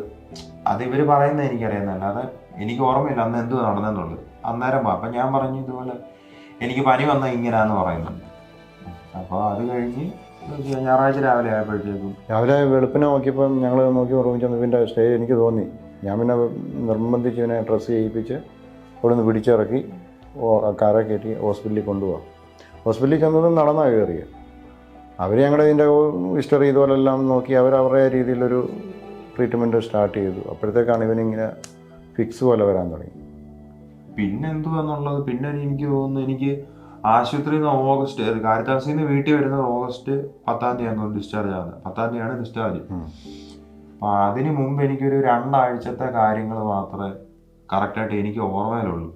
അത് ഇവർ പറയുന്നത് എനിക്കറിയുന്നില്ല. അല്ലാതെ എനിക്ക് ഓർമ്മയില്ല അന്ന് എന്ത് നടന്നെന്നുള്ളത്. അന്നേരം അപ്പം ഞാൻ പറഞ്ഞു ഇതുപോലെ എനിക്ക് പനി വന്നാൽ ഇങ്ങനെയാന്ന് പറയുന്നുണ്ട്. അപ്പോൾ അത് കഴിഞ്ഞ് ഞായറാഴ്ച രാവിലെ ആയപ്പോഴത്തേക്കും വെളുപ്പിനെ നോക്കിയപ്പോൾ ഞങ്ങൾ നോക്കി റൂമിൽ ചെന്ന് ഇവൻ്റെ സ്റ്റേ എനിക്ക് തോന്നി. ഞാൻ പിന്നെ നിർബന്ധിച്ച് ഇവനെ ഡ്രസ്സ് ചെയ്യിപ്പിച്ച് അവിടെ നിന്ന് പിടിച്ചിറക്കി കാറെ കയറ്റി ഹോസ്പിറ്റലിൽ കൊണ്ടുപോകാം. ഹോസ്പിറ്റലിൽ ചെന്നതും നടന്നാണ് കയറിയത്. അവർ ഞങ്ങളുടെ ഇതിൻ്റെ ഹിസ്റ്ററി ഇതുപോലെല്ലാം നോക്കി അവരുടെ രീതിയിലൊരു ട്രീറ്റ്മെൻറ്റ് സ്റ്റാർട്ട് ചെയ്തു. അപ്പോഴത്തേക്കാണ് ഇവനിങ്ങനെ ഫിക്സ് പോലെ വരാൻ തുടങ്ങി. പിന്നെ എന്തുവാന്നുള്ളത് പിന്നെ എനിക്ക് തോന്നുന്നു എനിക്ക് ആശുപത്രിയിൽ നിന്ന് ഓഗസ്റ്റ് കാരിത്താസിൽ നിന്ന് വീട്ടിൽ വരുന്നത് ഓഗസ്റ്റ് 10-ാം തീയതി ഡിസ്ചാർജ് ആകുന്നത്. 10-ാം തീയതിയാണ് ഡിസ്ചാർജ്. അപ്പം അതിന് മുമ്പ് എനിക്കൊരു 2 ആഴ്ചത്തെ കാര്യങ്ങൾ മാത്രമേ കറക്റ്റായിട്ട് എനിക്ക് ഓർമ്മയിലുള്ളൂ.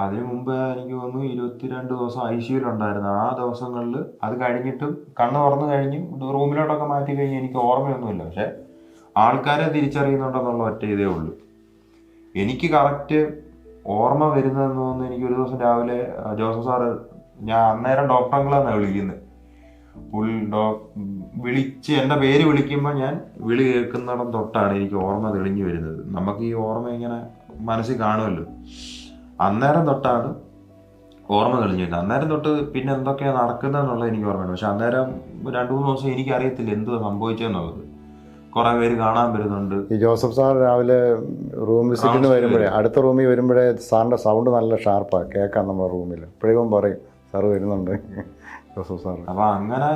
അതിന് മുമ്പ് എനിക്ക് തോന്നുന്നു 22 ദിവസം ICUവിലുണ്ടായിരുന്നു. ആ ദിവസങ്ങളിൽ അത് കഴിഞ്ഞിട്ടും കണ്ണ് തുറന്നു കഴിഞ്ഞ് റൂമിലോട്ടൊക്കെ മാറ്റി കഴിഞ്ഞ് എനിക്ക് ഓർമ്മയൊന്നുമില്ല. പക്ഷെ ആൾക്കാരെ തിരിച്ചറിയുന്നുണ്ടെന്നുള്ള ഒറ്റ ഇതേ ഉള്ളൂ. എനിക്ക് കറക്റ്റ് ഓർമ്മ വരുന്നതെന്ന് തോന്നുന്നു എനിക്കൊരു ദിവസം രാവിലെ ജോസഫ് സാറ്, ഞാൻ അന്നേരം ഡോക്ടറെങ്കിലാന്നാണ് വിളിക്കുന്നത്. വിളിച്ച് എൻ്റെ പേര് വിളിക്കുമ്പോൾ ഞാൻ വിളി കേൾക്കുന്നിടം തൊട്ടാണ് എനിക്ക് ഓർമ്മ തെളിഞ്ഞു വരുന്നത്. നമുക്ക് ഈ ഓർമ്മ ഇങ്ങനെ മനസ്സിൽ കാണുമല്ലോ. അന്നേരം തൊട്ടാണ് ഓർമ്മ തെളിഞ്ഞു വരുന്നത്. അന്നേരം തൊട്ട് പിന്നെ എന്തൊക്കെയാണ് നടക്കുന്നതെന്നുള്ളത് എനിക്ക് ഓർമ്മയുണ്ട്. പക്ഷെ അന്നേരം 2-3 ദിവസം എനിക്കറിയത്തില്ല എന്തുവാ സംഭവിച്ചതെന്നുള്ളത്. കുറേ പേര് കാണാൻ വരുന്നുണ്ട്. ഈ ജോസഫ് സാർ രാവിലെ റൂം വിസിറ്റിന് വരുമ്പോഴേ അടുത്ത റൂമിൽ വരുമ്പോഴേ സാറിൻ്റെ സൗണ്ട് നല്ല ഷാർപ്പാണ് കേൾക്കാം നമ്മുടെ റൂമിൽ. എപ്പോഴും പറയും സാറ് വരുന്നുണ്ട് ജോസഫ് സാർ. അപ്പം അങ്ങനെ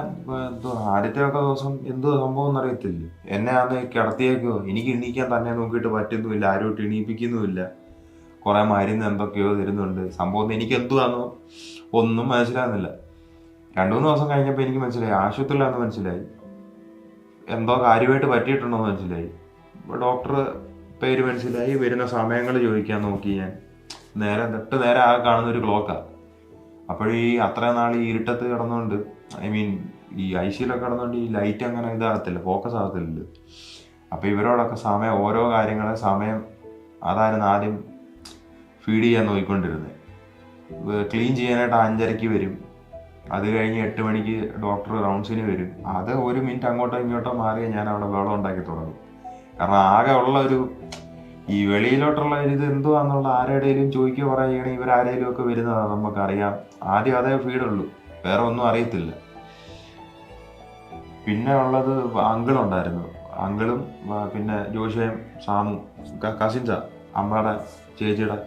ആദ്യത്തെയൊക്കെ ദിവസം എന്തോ സംഭവം എന്നറിയത്തില്ല. എന്നെ അന്ന് കിടത്തിയേക്കോ എനിക്ക് എണീക്കാൻ തന്നെ നോക്കിയിട്ട് പറ്റുന്നുമില്ല. ആരും എണീപ്പിക്കുന്നുമില്ല. കുറേ മരുന്ന് എന്തൊക്കെയോ തരുന്നുണ്ട്. സംഭവം എനിക്ക് എന്തുവാന്നോ ഒന്നും മനസ്സിലാകുന്നില്ല. 2-3 ദിവസം കഴിഞ്ഞപ്പോൾ എനിക്ക് മനസ്സിലായി. ആശുപത്രിയിലാണെന്ന് മനസ്സിലായി. എന്തോ കാര്യമായിട്ട് പറ്റിയിട്ടുണ്ടെന്ന് മനസ്സിലായി. ഡോക്ടർ പേര് മനസ്സിലായി. വരുന്ന സമയങ്ങൾ ചോദിക്കാൻ നോക്കി ഞാൻ. നേരെ ആ കാണുന്നൊരു ക്ലോക്കാണ്. അപ്പോഴീ അത്രയും നാൾ ഈ ഇരുട്ടത്ത് കിടന്നുകൊണ്ട് ഈ ICUലൊക്കെ കിടന്നുകൊണ്ട് ഈ ലൈറ്റ് അങ്ങനെ ഇതാകത്തില്ല, ഫോക്കസ് ആകത്തില്ലല്ലോ. അപ്പോൾ ഇവരോടൊക്കെ ഓരോ കാര്യങ്ങളെ സമയം അതായിരുന്നു ആദ്യം ഫീഡ് ചെയ്യാൻ നോക്കിക്കൊണ്ടിരുന്നത്. ക്ലീൻ ചെയ്യാനായിട്ട് 5:30 വരും. അത് കഴിഞ്ഞ് 8 മണിക്ക് ഡോക്ടർ റൗണ്ട്സിന് വരും. അത് 1 മിനിറ്റ് അങ്ങോട്ടോ ഇങ്ങോട്ടോ മാറിയാൽ ഞാൻ അവിടെ വെള്ളം ഉണ്ടാക്കി തുടങ്ങും. കാരണം ആകെ ഉള്ള ഈ വെളിയിലോട്ടുള്ള ഇത് എന്തുവാന്നുള്ള ആരുടെയും ചോദിക്കുക പറയുകയാണെങ്കിൽ ഇവരാരേലും ഒക്കെ വരുന്നതാണ് നമുക്കറിയാം. ആദ്യം അതേ ഫീഡുള്ളൂ, വേറെ ഒന്നും അറിയത്തില്ല. പിന്നെ ഉള്ളത് അങ്കിളുണ്ടായിരുന്നു. അങ്കിളും പിന്നെ ജോഷയും സാമു കസിൻസാ, അമ്മയുടെ ചേച്ചിയുടെ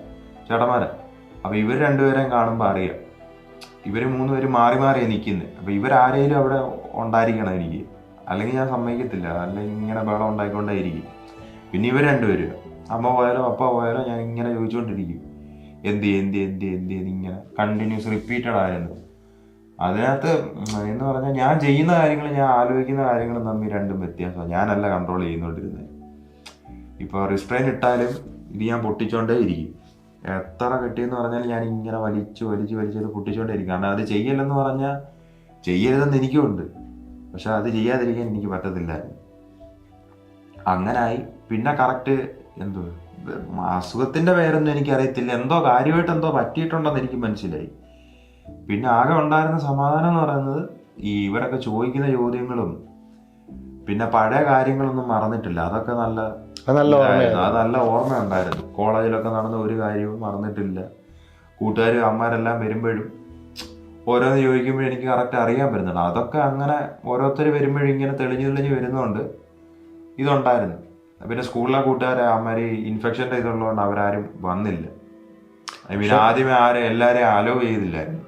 ചേട്ടന്മാരാ. അപ്പോൾ ഇവർ 2 പേരെയും കാണുമ്പോൾ അറിയാം ഇവർ 3 പേര് മാറി മാറിയാണ് നിൽക്കുന്നത്. അപ്പോൾ ഇവരാരേലും അവിടെ ഉണ്ടായിരിക്കണം എനിക്ക്, അല്ലെങ്കിൽ ഞാൻ സമ്മതിക്കത്തില്ല. അല്ലെങ്കിൽ ഇങ്ങനെ ബഹളം ഉണ്ടായിക്കൊണ്ടേയിരിക്കും. പിന്നെ ഇവർ 2 പേരും അമ്മ പോയാലോ അപ്പ പോയാലോ ഞാൻ ഇങ്ങനെ ചോദിച്ചുകൊണ്ടിരിക്കും എന്ത് ഇങ്ങനെ കണ്ടിന്യൂസ് റിപ്പീറ്റഡ് ആയിരുന്നു. അതിനകത്ത് എന്ന് പറഞ്ഞാൽ ഞാൻ ചെയ്യുന്ന കാര്യങ്ങൾ ഞാൻ ആലോചിക്കുന്ന കാര്യങ്ങളും തമ്മിൽ രണ്ടും വ്യത്യാസമാണ്. ഞാനല്ല കൺട്രോൾ ചെയ്യുന്നോണ്ടിരുന്നത്. ഇപ്പോൾ റിസ്ട്രെയിൻ ഇട്ടാലും ഇത് ഞാൻ പൊട്ടിച്ചോണ്ടേ ഇരിക്കും. എത്ര കെട്ടിയെന്ന് പറഞ്ഞാൽ ഞാൻ ഇങ്ങനെ വലിച്ചത് പൊട്ടിച്ചോണ്ടേ ഇരിക്കും. കാരണം അത് ചെയ്യലെന്ന് പറഞ്ഞാൽ ചെയ്യരുതെന്ന് എനിക്കുമുണ്ട്, പക്ഷെ അത് ചെയ്യാതിരിക്കാൻ എനിക്ക് പറ്റത്തില്ലായിരുന്നു. അങ്ങനായി. പിന്നെ കറക്റ്റ് എന്തോ അസുഖത്തിൻ്റെ പേരൊന്നും എനിക്കറിയത്തില്ല, എന്തോ കാര്യമായിട്ട് എന്തോ പറ്റിയിട്ടുണ്ടെന്ന് എനിക്ക് മനസ്സിലായി. പിന്നെ ആകെ ഉണ്ടായിരുന്ന സമാധാനം എന്ന് പറയുന്നത് ഇവരൊക്കെ ചോദിക്കുന്ന ചോദ്യങ്ങളും പിന്നെ പഴയ കാര്യങ്ങളൊന്നും മറന്നിട്ടില്ല. അതൊക്കെ നല്ല ഓർമ്മ ഉണ്ടായിരുന്നു. കോളേജിലൊക്കെ നടന്ന ഒരു കാര്യവും മറന്നിട്ടില്ല. കൂട്ടുകാർ അമ്മമാരെല്ലാം വരുമ്പോഴും ഓരോന്ന് ചോദിക്കുമ്പോഴും എനിക്ക് കറക്റ്റ് അറിയാൻ പറ്റുന്നുണ്ട്. അതൊക്കെ അങ്ങനെ ഓരോരുത്തർ വരുമ്പോഴും ഇങ്ങനെ തെളിഞ്ഞ് വരുന്നതുകൊണ്ട് ഇതുണ്ടായിരുന്നു. പിന്നെ സ്കൂളിലെ കൂട്ടുകാരെ അമ്മമാർ ഇൻഫെക്ഷൻ്റെ ഇതുള്ളതുകൊണ്ട് അവരാരും വന്നില്ല. പിന്നെ ആദ്യമേ എല്ലാവരെയും അലോ ചെയ്തില്ലായിരുന്നു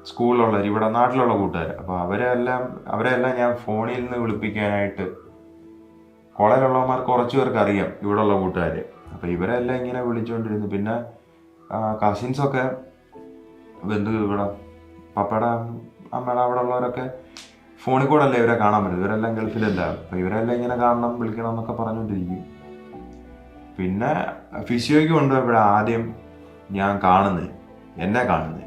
സ്കൂളിലുള്ളവർ, ഇവിടെ നാട്ടിലുള്ള കൂട്ടുകാർ. അപ്പോൾ അവരെല്ലാം ഞാൻ ഫോണിൽ നിന്ന് വിളിപ്പിക്കാനായിട്ട്, കോളേജിലുള്ളവന്മാർ കുറച്ച് പേർക്ക് അറിയാം ഇവിടെയുള്ള കൂട്ടുകാർ. അപ്പോൾ ഇവരെല്ലാം ഇങ്ങനെ വിളിച്ചുകൊണ്ടിരുന്നു. പിന്നെ കസിൻസൊക്കെ ഇവിടെ പപ്പയുടെ അമ്മയുടെ അവിടെ ഉള്ളവരൊക്കെ ഫോണിൽ കൂടെ അല്ലേ ഇവരെ കാണാൻ പറ്റും. ഇവരെല്ലാം ഗൾഫിലല്ല. അപ്പോൾ ഇവരെല്ലാം ഇങ്ങനെ കാണണം വിളിക്കണം എന്നൊക്കെ പറഞ്ഞുകൊണ്ടിരിക്കും. പിന്നെ ഫിസിയോയ്ക്ക് കൊണ്ടുപോയപ്പോഴാണ് ആദ്യം ഞാൻ എന്നെ കാണുന്നത്.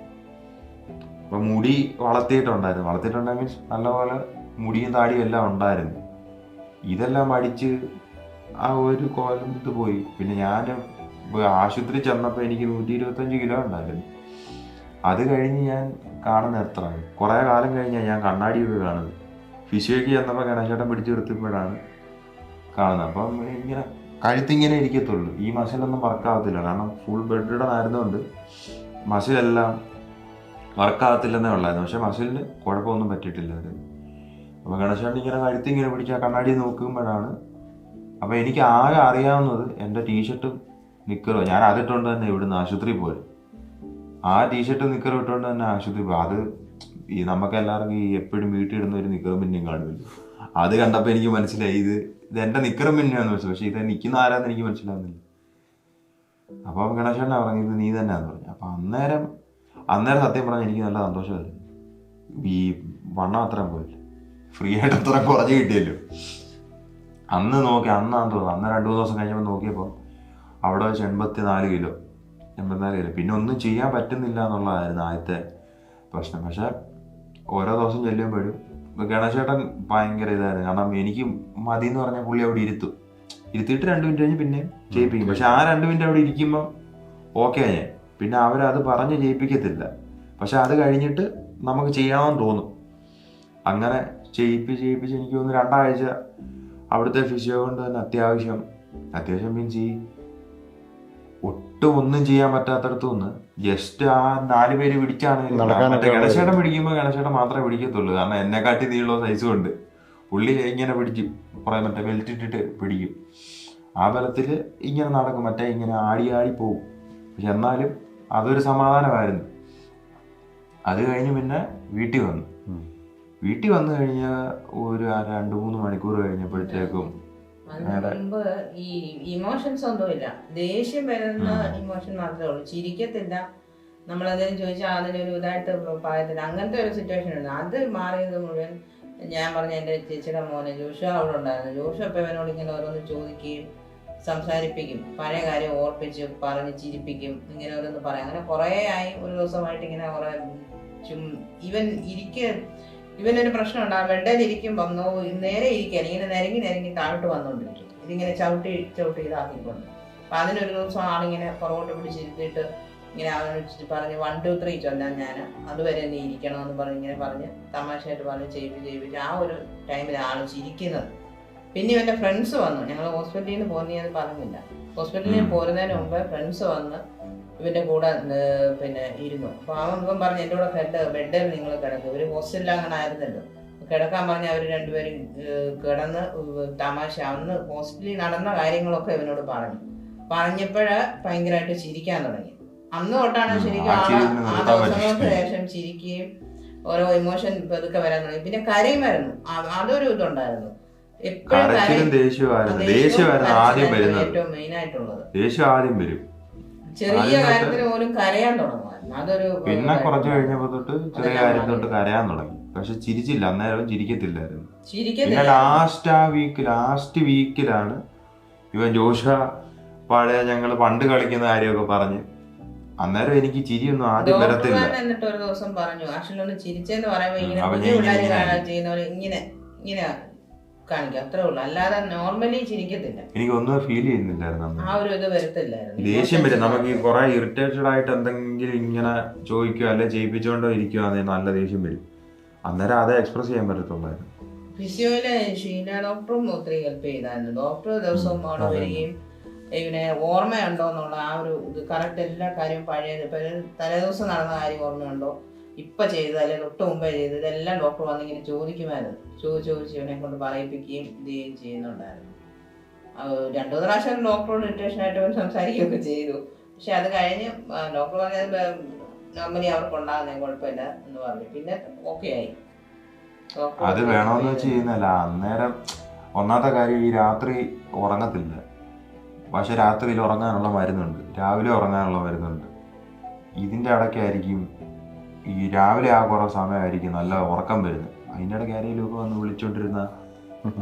അപ്പം മുടി വളർത്തിയിട്ടുണ്ടായിരുന്നു മീൻസ് നല്ലപോലെ മുടിയും താടിയും എല്ലാം ഉണ്ടായിരുന്നു. ഇതെല്ലാം അടിച്ച് ആ ഒരു കോലത്ത് പോയി. പിന്നെ ഞാൻ ആശുപത്രി ചെന്നപ്പോൾ എനിക്ക് 125 കിലോ ഉണ്ടായിരുന്നു. അത് കഴിഞ്ഞ് ഞാൻ കാണുന്നത് എത്രയാണ്, കുറേ കാലം കഴിഞ്ഞാൽ ഞാൻ കണ്ണാടിയൊക്കെ കാണുന്നത്. ഫിസിയോയ്ക്ക് ചെന്നപ്പോൾ ഗണേശേട്ടൻ പിടിച്ച് നിർത്തിയപ്പോഴാണ് കാണുന്നത്. അപ്പം ഇങ്ങനെ കഴുത്തിങ്ങനെ ഇരിക്കത്തുള്ളൂ, ഈ മസിലൊന്നും വർക്കാവത്തില്ല. കാരണം ഫുൾ ബെഡ് റിഡൻ ആയിരുന്നുകൊണ്ട് മസിലെല്ലാം വർക്കാകത്തില്ലെന്നേ ഉള്ളായിരുന്നു. പക്ഷെ മസിലിന് കുഴപ്പമൊന്നും പറ്റിയിട്ടില്ലായിരുന്നു. അപ്പോൾ ഗണേശേട്ടൻ ഇങ്ങനെ കഴുത്തിങ്ങനെ പിടിച്ച് ആ കണ്ണാടി നോക്കുമ്പോഴാണ്, അപ്പോൾ എനിക്ക് ആകെ അറിയാവുന്നത് എൻ്റെ ടീഷർട്ടും നിക്കറും. ഞാൻ അതിട്ടുകൊണ്ട് തന്നെ ഇവിടുന്ന് ആശുപത്രി പോയി. ആ ടീഷർട്ടും നിക്കറും ഇട്ടുകൊണ്ട് തന്നെ ആശുപത്രി പോയി. അത് നമുക്ക് എല്ലാവർക്കും എപ്പോഴും വീട്ടിൽ ഇടുന്ന ഒരു നിക്കറും പിന്നെയും കാണുമല്ലോ. അത് കണ്ടപ്പോൾ എനിക്ക് മനസ്സിലായി ഇത് എൻ്റെ നിക്കറും പിന്നെയാന്ന് വെച്ചു. പക്ഷെ ഇത് നിൽക്കുന്ന ആരാന്ന് എനിക്ക് മനസ്സിലാവുന്നില്ല. അപ്പം ഗണേശേട്ടനാ പറഞ്ഞു ഇത് നീ തന്നെയാന്ന് പറഞ്ഞു. അപ്പം അന്നേരം സത്യം പറഞ്ഞാൽ എനിക്ക് നല്ല സന്തോഷമായിരുന്നു. ഈ വണ്ണം അത്രയും പോയില്ല, ഫ്രീ ആയിട്ട് അത്ര കുറഞ്ഞ് കിട്ടിയല്ലോ. അന്നാന്ന് തോന്നുന്നു. അന്ന് 2-3 ദിവസം കഴിഞ്ഞപ്പോൾ നോക്കിയപ്പോൾ അവിടെ വെച്ച് 84 കിലോ. പിന്നെ ഒന്നും ചെയ്യാൻ പറ്റുന്നില്ല എന്നുള്ളതായിരുന്നു ആദ്യത്തെ പ്രശ്നം. പക്ഷെ ഓരോ ദിവസം ചെല്ലുമ്പോഴും ഗണേശേട്ടൻ ഭയങ്കര ഇതായിരുന്നു. കാരണം എനിക്ക് മതി എന്ന് പറഞ്ഞാൽ പുള്ളി അവിടെ ഇരുത്തിയിട്ട് 2 മിനിറ്റ് കഴിഞ്ഞ് പിന്നെ ചെയ്യിപ്പിക്കും. പക്ഷെ ആ 2 മിനിറ്റ് അവിടെ ഇരിക്കുമ്പോൾ ഓക്കെ ഞാൻ. പിന്നെ അവരത് പറഞ്ഞ് ചെയ്യിപ്പിക്കത്തില്ല. പക്ഷെ അത് കഴിഞ്ഞിട്ട് നമുക്ക് ചെയ്യാമെന്ന് തോന്നും. അങ്ങനെ ചെയ്യിപ്പിച്ച് എനിക്ക് തോന്നുന്നു 2 ആഴ്ച അവിടുത്തെ ഫിസിയോ കൊണ്ട് തന്നെ അത്യാവശ്യം മീൻസ് ഈ ഒട്ടും ഒന്നും ചെയ്യാൻ പറ്റാത്തടത്തു നിന്ന് ജസ്റ്റ് ആ 4 പേര് പിടിച്ചാണെങ്കിൽ ഗണേശേട്ടൻ പിടിക്കുമ്പോൾ ഗണേശേട്ടൻ മാത്രമേ പിടിക്കത്തുള്ളൂ. കാരണം എന്നെക്കാട്ടി നീളോ സൈസും ഉണ്ട്. പുള്ളി ഇങ്ങനെ പിടിക്കും, കുറേ ബെൽറ്റ് ഇട്ടിട്ട് പിടിക്കും. ആ ബലത്തിൽ ഇങ്ങനെ നടക്കും, ഇങ്ങനെ ആടി പോവും. പക്ഷെ എന്നാലും അതൊരു സമാധാനമായിരുന്നു. അത് കഴിഞ്ഞ് പിന്നെ വീട്ടിൽ വന്നു കഴിഞ്ഞാൽ ഒരു 2-3 മണിക്കൂർ കഴിഞ്ഞപ്പോഴത്തേക്കും മുമ്പ് ഈ ഇമോഷൻസ് ഒന്നുമില്ല. ദേഷ്യം വരുന്ന ഇമോഷൻ മാത്രമേ ഉള്ളൂ. ചിരിക്കത്തില്ല. നമ്മളെന്തെങ്കിലും ചോദിച്ചാൽ അതിനൊരു ഇതായിട്ട് പായത്തില്ല. അങ്ങനത്തെ ഒരു സിറ്റുവേഷൻ ഉണ്ട്. അത് മാറിയത് മുഴുവൻ ഞാൻ പറഞ്ഞ എൻ്റെ ചേച്ചിയുടെ മോനെ ജോഷു അവിടെ ഉണ്ടായിരുന്നു. ജോഷു അപ്പം ഇവനോട് ഇങ്ങനെ ഓരോന്ന് ചോദിക്കുകയും സംസാരിപ്പിക്കും, പഴയ കാര്യം ഓർപ്പിച്ച് പറഞ്ഞ് ചിരിപ്പിക്കും, ഇങ്ങനെ ഓരോന്ന് പറയാം. അങ്ങനെ കുറേ ആയി. ഒരു ദിവസമായിട്ട് ഇങ്ങനെ കുറേ ഇവനൊരു പ്രശ്നം ഉണ്ടാകും. ബെഡിൽ ഇരിക്കുമ്പം നേരെ ഇരിക്കാൻ ഇങ്ങനെ നിരങ്ങി താഴോട്ട് വന്നുകൊണ്ടിരിക്കും. ഇതിങ്ങനെ ചവിട്ടി ഇതാക്കിക്കൊണ്ട്. അപ്പം അതിനൊരു ദിവസം ആളിങ്ങനെ പുറകോട്ട് പിടിച്ചിരുത്തിയിട്ട് ഇങ്ങനെ അവനെ വെച്ചിട്ട് പറഞ്ഞ് 1, 2, 3 ചൊല്ലാൻ ഞാൻ അതുവരെ നീ ഇരിക്കണമെന്ന് പറഞ്ഞ് തമാശയായിട്ട് പറഞ്ഞ് ചെയ്യിപ്പിച്ച് ആ ഒരു ടൈമിൽ ആൾ ചിരിക്കുന്നത്. പിന്നെ ഇവൻ്റെ ഫ്രണ്ട്സ് വന്നു. ഞങ്ങൾ ഹോസ്പിറ്റലിൽ നിന്ന് പോകുന്നത് പറഞ്ഞില്ല. ഹോസ്പിറ്റലിൽ നിന്ന് പോരുന്നതിന് മുമ്പ് ഫ്രണ്ട്സ് വന്ന് ഇവൻ്റെ കൂടെ പിന്നെ ഇരുന്നു. അപ്പോൾ അവൻ പറഞ്ഞു എൻ്റെ കൂടെ ബെഡിൽ നിങ്ങൾ കിടക്കും. ഒരു ഹോസ്റ്റലിൽ അങ്ങനെ ആയിരുന്നല്ലോ, കിടക്കാൻ പറഞ്ഞ് അവർ 2 പേരും കിടന്ന് തമാശ അന്ന് ഹോസ്റ്റലിൽ നടന്ന കാര്യങ്ങളൊക്കെ ഇവനോട് പറഞ്ഞപ്പോഴ് ഭയങ്കരമായിട്ട് ചിരിക്കാൻ തുടങ്ങി. അന്ന് തൊട്ടാണ് ശരിക്കും ആ ദിവസങ്ങൾക്ക് ശേഷം ചിരിക്കുകയും ഓരോ ഇമോഷൻ പതുക്കെ വരാൻ തുടങ്ങി. പിന്നെ കരയുമായിരുന്നു. അതൊരു ഇതുണ്ടായിരുന്നു. എപ്പോഴും ഏറ്റവും മെയിൻ ആയിട്ടുള്ളത് ദേഷ്യം ആദ്യം വരും. ചെറിയ കാര്യത്തിന് പോലും കരയാൻ തുടങ്ങുമായിരുന്നു. അതൊരു പിന്നെ കുറച്ച് കഴിഞ്ഞപ്പോ തൊട്ട് ചെറിയ കാര്യം തൊട്ട് കരയാൻ തുടങ്ങി. പക്ഷെ ചിരിച്ചില്ല, അന്നേരം ചിരിക്കത്തില്ലായിരുന്നു. പിന്നെ ലാസ്റ്റ് വീക്കിലാണ് ഇവൻ ജോഷ പഴയ ഞങ്ങള് പണ്ട് കളിക്കുന്ന കാര്യമൊക്കെ പറഞ്ഞ്, അന്നേരം എനിക്ക് ചിരിയൊന്നും ആദ്യം വരത്തില്ല. എന്നിട്ട് ഒരു ദിവസം പറഞ്ഞു, ആഷിലൊന്ന് ചിരിച്ചെന്ന് പറയുമ്പോ ഇങ്ങനെ കുഞ്ഞു പിള്ളേർ ചെയ്യുന്നവര് ഇങ്ങനെ ഇങ്ങനെ കാണിക്കും, അത്രേ ഉള്ളൂ. അല്ലാതെ നോർമലി ചിരിക്കത്തില്ല. എനിക്ക് ഒന്നും ഫീൽ ചെയ്യുന്നില്ലായിരുന്നു, ആ ഒരു ഇത് വരത്തില്ലായിരുന്നു. ദേഷ്യം വരും. നമുക്ക് ഈ കുറെ ഇറിറ്റേറ്റഡ് ആയിട്ട് എന്തെങ്കിലും ഇങ്ങനെ ചോദിക്കുക അല്ലെ ചെയ്യിപ്പിച്ചോണ്ടോ ഇരിക്കുകയാണെങ്കിൽ നല്ല ദേഷ്യം വരും. അന്നേരം അതേ എക്സ്പ്രസ് ചെയ്യാൻ പറ്റത്തുള്ളായിരുന്നു. ഫിസിയോയിലെ ഷീന ഡോക്ടറും ഒത്തിരി ഹെൽപ്പ് ചെയ്തായിരുന്നു. ഡോക്ടർ ദിവസവും അവിടെ വരികയും ഇവനെ ഓർമ്മയുണ്ടോ എന്നുള്ള ആ ഒരു ഇത് കറക്റ്റ് എല്ലാ കാര്യവും പഴയത് ഇപ്പൊ തലേദിവസം നടന്ന കാര്യം ഓർമ്മയുണ്ടോ, ഇപ്പൊ ചെയ്തത് അല്ലെങ്കിൽ തൊട്ട് മുമ്പേ ചെയ്തത്, ഇതെല്ലാം ഡോക്ടർ വന്നിങ്ങനെ ചോദിക്കുമായിരുന്നു. ചോദിച്ച് ഇവനെ കൊണ്ട് പറയിപ്പിക്കുകയും ഇത് ചെയ്യുകയും ചെയ്യുന്നുണ്ടായിരുന്നു. 2-3 പ്രാവശ്യം ഡോക്ടറോട് ഇറിറ്റേഷനായിട്ട് അവൻ സംസാരിക്കുകയൊക്കെ ചെയ്തു. പക്ഷെ അത് കഴിഞ്ഞ് ഡോക്ടർ പറഞ്ഞത് നോർമലി അവർക്ക് ഉണ്ടാകുന്ന കുഴപ്പമില്ല എന്ന് പറഞ്ഞു. പിന്നെ ഓക്കെ ആയി. അത് വേണമെന്ന് വെച്ച് ചെയ്യുന്നല്ല. അന്നേരം ഒന്നാമത്തെ കാര്യം ഈ രാത്രി ഉറങ്ങത്തില്ല. പക്ഷെ രാത്രിയിൽ ഉറങ്ങാനുള്ള മരുന്നുണ്ട്, രാവിലെ ഉറങ്ങാനുള്ള മരുന്നുണ്ട്. ഇതിൻ്റെ ഇടയ്ക്കായിരിക്കും ഈ രാവിലെ ആ കുറേ സമയമായിരിക്കും നല്ല ഉറക്കം വരുന്നത്. അതിൻ്റെ ഇടയ്ക്ക് ആരെങ്കിലും ഒക്കെ വന്ന് വിളിച്ചോണ്ടിരുന്ന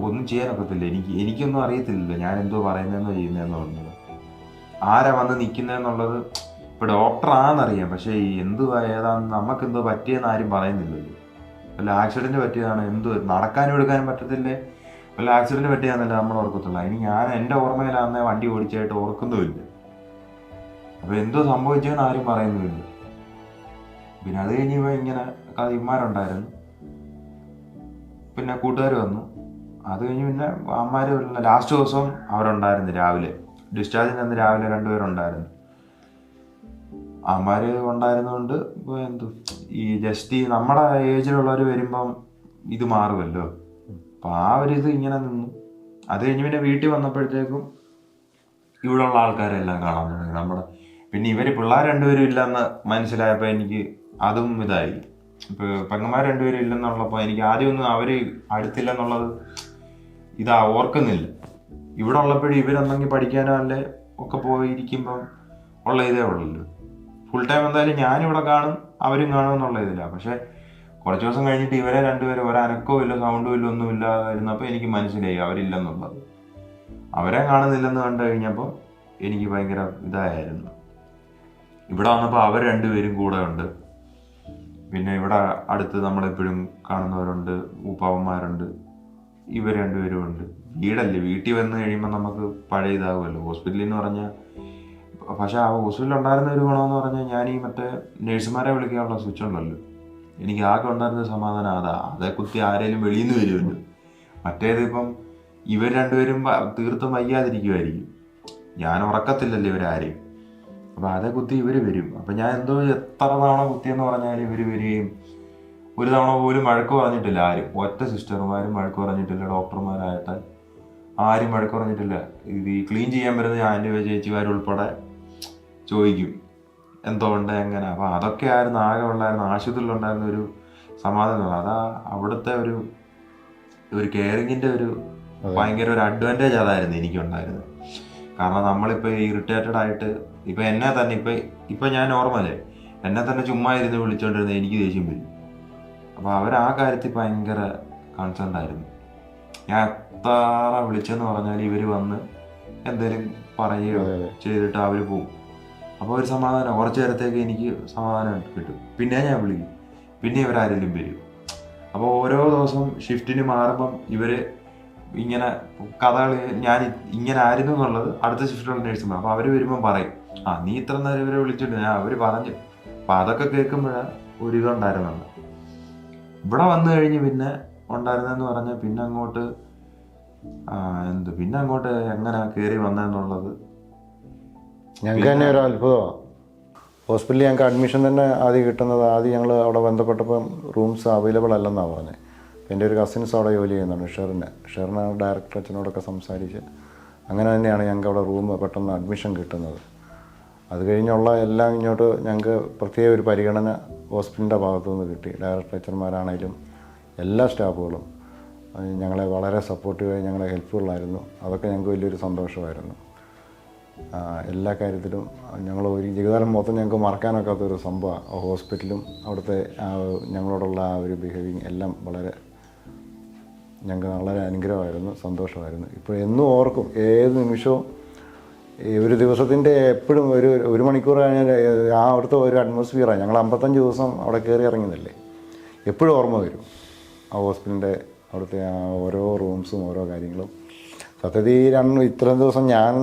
ഒന്നും ചെയ്യാനൊക്കത്തില്ല. എനിക്കൊന്നും അറിയത്തില്ലല്ലോ ഞാൻ എന്തോ പറയുന്നതെന്നോ ചെയ്യുന്നതെന്നോ ഉള്ളത്, ആരാ വന്ന് നിൽക്കുന്നതെന്നുള്ളത്. ഇപ്പൊ ഡോക്ടറാണെന്നറിയാം, പക്ഷെ എന്തുവാ ഏതാണെന്ന് നമുക്കെന്തോ പറ്റിയെന്ന് ആരും പറയുന്നില്ലല്ലോ. വല്ല ആക്സിഡന്റ് പറ്റിയതാണ്, എന്തോ നടക്കാനും എടുക്കാനും പറ്റത്തില്ലേ, വല്ല ആക്സിഡന്റ് പറ്റിയാന്നല്ല നമ്മൾ ഓർക്കത്തുള്ളൂ. ഇനി ഞാൻ എൻ്റെ ഓർമ്മയിലാന്നേ വണ്ടി ഓടിച്ചായിട്ട് ഓർക്കുന്നുമില്ല. അപ്പൊ എന്തോ സംഭവിച്ചെന്ന് ആരും പറയുന്നുമില്ല. പിന്നെ അത് കഴിഞ്ഞ് ഇങ്ങനെ ഇമാരുണ്ടായിരുന്നു, പിന്നെ കൂട്ടുകാർ വന്നു. അത് കഴിഞ്ഞ് പിന്നെ അമ്മമാര് ലാസ്റ്റ് ദിവസം അവരുണ്ടായിരുന്നു. രാവിലെ ഡിസ്ചാർജിന് അന്ന് രാവിലെ 2 പേരുണ്ടായിരുന്നു. അമ്മമാര് ഉണ്ടായിരുന്നോണ്ട് എന്തു ഈ ജസ്റ്റ് ഈ നമ്മുടെ ഏജിലുള്ളവർ വരുമ്പം ഇത് മാറുമല്ലോ. അപ്പൊ ആ ഒരു ഇത് ഇങ്ങനെ നിന്നു. അത് കഴിഞ്ഞ് പിന്നെ വീട്ടിൽ വന്നപ്പോഴത്തേക്കും ഇവിടെ ഉള്ള ആൾക്കാരെല്ലാം കാണാൻ തുടങ്ങി നമ്മുടെ. പിന്നെ ഇവര് പിള്ളേർ 2 പേരും ഇല്ലെന്ന് മനസ്സിലായപ്പോ എനിക്ക് അതും ഇതായി. ഇപ്പൊ പെങ്ങന്മാർ 2 പേരും ഇല്ലെന്നുള്ളപ്പോ എനിക്ക് ആദ്യമൊന്നും അവര് അടുത്തില്ലെന്നുള്ളത് ഇതാ ഓർക്കുന്നില്ല. ഇവിടെ ഉള്ളപ്പോഴും ഇവരെന്തെങ്കിൽ പഠിക്കാനോ അല്ലെ ഒക്കെ പോയിരിക്കുമ്പം ഉള്ള ഇതേ ഉള്ളല്ലോ. ഫുൾ ടൈം എന്തായാലും ഞാനിവിടെ കാണും അവരും കാണും എന്നുള്ള ഇതില്ല. പക്ഷെ കുറച്ച് ദിവസം കഴിഞ്ഞിട്ട് ഇവരെ 2 പേരും ഒരനക്കവും ഇല്ല, സൗണ്ടും ഇല്ല, ഒന്നും ഇല്ലാതിരുന്നപ്പോൾ എനിക്ക് മനസ്സിലായി അവരില്ലെന്നുള്ളത്. അവരെ കാണുന്നില്ലെന്ന് കണ്ടു കഴിഞ്ഞപ്പോൾ എനിക്ക് ഭയങ്കര ഇതായിരുന്നു. ഇവിടെ വന്നപ്പോൾ അവർ 2 പേരും കൂടെ ഉണ്ട്. പിന്നെ ഇവിടെ അടുത്ത് നമ്മളെപ്പോഴും കാണുന്നവരുണ്ട്, ഉപ്പാവന്മാരുണ്ട്, ഇവർ 2 പേരും ഉണ്ട്. വീടല്ലേ, വീട്ടിൽ വന്ന് കഴിയുമ്പോൾ നമുക്ക് പഴയ ഇതാകുമല്ലോ. ഹോസ്പിറ്റലിൽ എന്ന് പറഞ്ഞാൽ പക്ഷെ ആ ഹോസ്പിറ്റലിൽ ഉണ്ടായിരുന്ന ഒരു ഗുണമെന്ന് പറഞ്ഞാൽ ഞാൻ ഈ മറ്റേ നഴ്സുമാരെ വിളിക്കാനുള്ള സ്വിച്ച് ഉണ്ടല്ലോ, എനിക്ക് ആകെ ഉണ്ടായിരുന്ന സമാധാനം അതേ കുത്തി ആരെങ്കിലും വെളിയിൽ നിന്ന് വരുമല്ലോ. മറ്റേതിപ്പം ഇവർ 2 പേരും തീർത്തും വയ്യാതിരിക്കുമായിരിക്കും, ഞാൻ ഉറക്കത്തില്ലല്ലോ ഇവരാരെയും. അപ്പം അതേ കുത്തി ഇവർ വരും. അപ്പം ഞാൻ എന്തോ എത്ര തവണ കുത്തിയെന്ന് പറഞ്ഞാൽ ഇവർ വരികയും ഒരു തവണ പോലും വഴക്ക് പറഞ്ഞിട്ടില്ല ആരും. ഒറ്റ സിസ്റ്റർമാരും വഴക്ക് പറഞ്ഞിട്ടില്ല, ഡോക്ടർമാരായിട്ട് ആരും വഴക്ക് പറഞ്ഞിട്ടില്ല. ഇത് ഈ ക്ലീൻ ചെയ്യാൻ വരുന്ന ആൻറ്റി ചേച്ചിമാരുൾപ്പെടെ ചോദിക്കും എന്തോ ഉണ്ട് എങ്ങനെ. അപ്പം അതൊക്കെ ആയിരുന്നു ആകെ ഉണ്ടായിരുന്ന ആശുപത്രിയിലുണ്ടായിരുന്ന ഒരു സമാധാനം. അതാ അവിടുത്തെ ഒരു കെയറിങ്ങിൻ്റെ ഒരു ഭയങ്കര ഒരു അഡ്വാൻറ്റേജ് അതായിരുന്നു എനിക്കുണ്ടായിരുന്നത്. കാരണം നമ്മളിപ്പോൾ ഇറിറ്റേറ്റഡ് ആയിട്ട് ഇപ്പം എന്നെ തന്നെ ഇപ്പം ഞാൻ നോർമലേ, എന്നെ തന്നെ ചുമ്മാ ഇരുന്ന് വിളിച്ചോണ്ടിരുന്നത് എനിക്ക് ദേഷ്യം വരും. അപ്പോൾ അവർ ആ കാര്യത്തിൽ ഭയങ്കര കൺസേൺ ആയിരുന്നു. ഞാൻ എത്ര വിളിച്ചെന്ന് പറഞ്ഞാൽ ഇവർ വന്ന് എന്തെങ്കിലും പറയുകയോ ചെയ്തിട്ട് അവർ പോകും. അപ്പോൾ ഒരു സമാധാനം, കുറച്ച് നേരത്തേക്ക് എനിക്ക് സമാധാനം കിട്ടും. പിന്നെ ഞാൻ വിളിക്കും, പിന്നെ ഇവരാരെങ്കിലും വരും. അപ്പോൾ ഓരോ ദിവസം ഷിഫ്റ്റിന് മാറുമ്പം ഇവർ ഇങ്ങനെ കഥകൾ ഞാൻ ഇങ്ങനെ ആയിരുന്നു എന്നുള്ളത് അടുത്ത ഷിഫ്റ്റിലുള്ള നേഴ്സുമാർ. അപ്പോൾ അവർ വരുമ്പം പറയും, നീ ഇത്ര നേരം ഇവരെ വിളിച്ചിട്ട് ഞാൻ അവർ പറഞ്ഞു. അപ്പം അതൊക്കെ കേൾക്കുമ്പോഴാണ് ഒരിതുണ്ടായിരുന്നുണ്ട്. ഇവിടെ വന്നു കഴിഞ്ഞ് പിന്നെ ഉണ്ടായിരുന്നെന്ന് പറഞ്ഞാൽ പിന്നെ അങ്ങോട്ട് എങ്ങനെ കയറി വന്നതെന്നുള്ളത് ഞങ്ങൾക്ക് തന്നെ ഒരു അത്ഭുതമാണ്. ഹോസ്പിറ്റലിൽ ഞങ്ങൾക്ക് അഡ്മിഷൻ തന്നെ ആദ്യം കിട്ടുന്നത്, ആദ്യം ഞങ്ങൾ അവിടെ ബന്ധപ്പെട്ടപ്പം റൂംസ് അവൈലബിൾ അല്ലെന്നാണ് പറഞ്ഞത്. എൻ്റെ ഒരു കസിൻസ് അവിടെ ജോലി ചെയ്യുന്നുണ്ട്, ഷെറിന് ഡയറക്ടർ അച്ഛനോടൊക്കെ സംസാരിച്ച് അങ്ങനെ തന്നെയാണ് ഞങ്ങൾക്ക് അവിടെ റൂം പെട്ടെന്ന് അഡ്മിഷൻ കിട്ടുന്നത്. അത് കഴിഞ്ഞുള്ള എല്ലാം ഇങ്ങോട്ട് ഞങ്ങൾക്ക് പ്രത്യേക ഒരു പരിഗണന ഹോസ്പിറ്റലിൻ്റെ ഭാഗത്തുനിന്ന് കിട്ടി. ഡയറക്ടർ അച്ഛന്മാരാണെങ്കിലും എല്ലാ സ്റ്റാഫുകളും ഞങ്ങളെ വളരെ സപ്പോർട്ടീവായി ഞങ്ങളെ ഹെൽപ്ഫുള്ളായിരുന്നു. അതൊക്കെ ഞങ്ങൾക്ക് വലിയൊരു സന്തോഷമായിരുന്നു. എല്ലാ കാര്യത്തിലും ഞങ്ങൾ ഒരു ജീവിതകാലം മൊത്തം ഞങ്ങൾക്ക് മറക്കാനൊക്കാത്തൊരു സംഭവമാണ്. ഹോസ്പിറ്റലും അവിടുത്തെ ഞങ്ങളോടുള്ള ആ ഒരു ബിഹേവിങ് എല്ലാം വളരെ ഞങ്ങൾക്ക് വളരെ അനുഗ്രഹമായിരുന്നു, സന്തോഷമായിരുന്നു. ഇപ്പോൾ എന്നും ഓർക്കും, ഏത് നിമിഷവും ഈ ഒരു ദിവസത്തിൻ്റെ എപ്പോഴും ഒരു മണിക്കൂർ കഴിഞ്ഞാൽ ആ അവിടുത്തെ ഒരു അറ്റ്മോസ്ഫിയറാണ്. ഞങ്ങൾ 55 ദിവസം അവിടെ കയറി ഇറങ്ങിയതല്ലേ, എപ്പോഴും ഓർമ്മ വരും ആ ഹോസ്പിറ്റലിൻ്റെ അവിടുത്തെ ആ ഓരോ റൂംസും ഓരോ കാര്യങ്ങളും. സത്യത്തിൽ ഇത്രയും ദിവസം ഞാൻ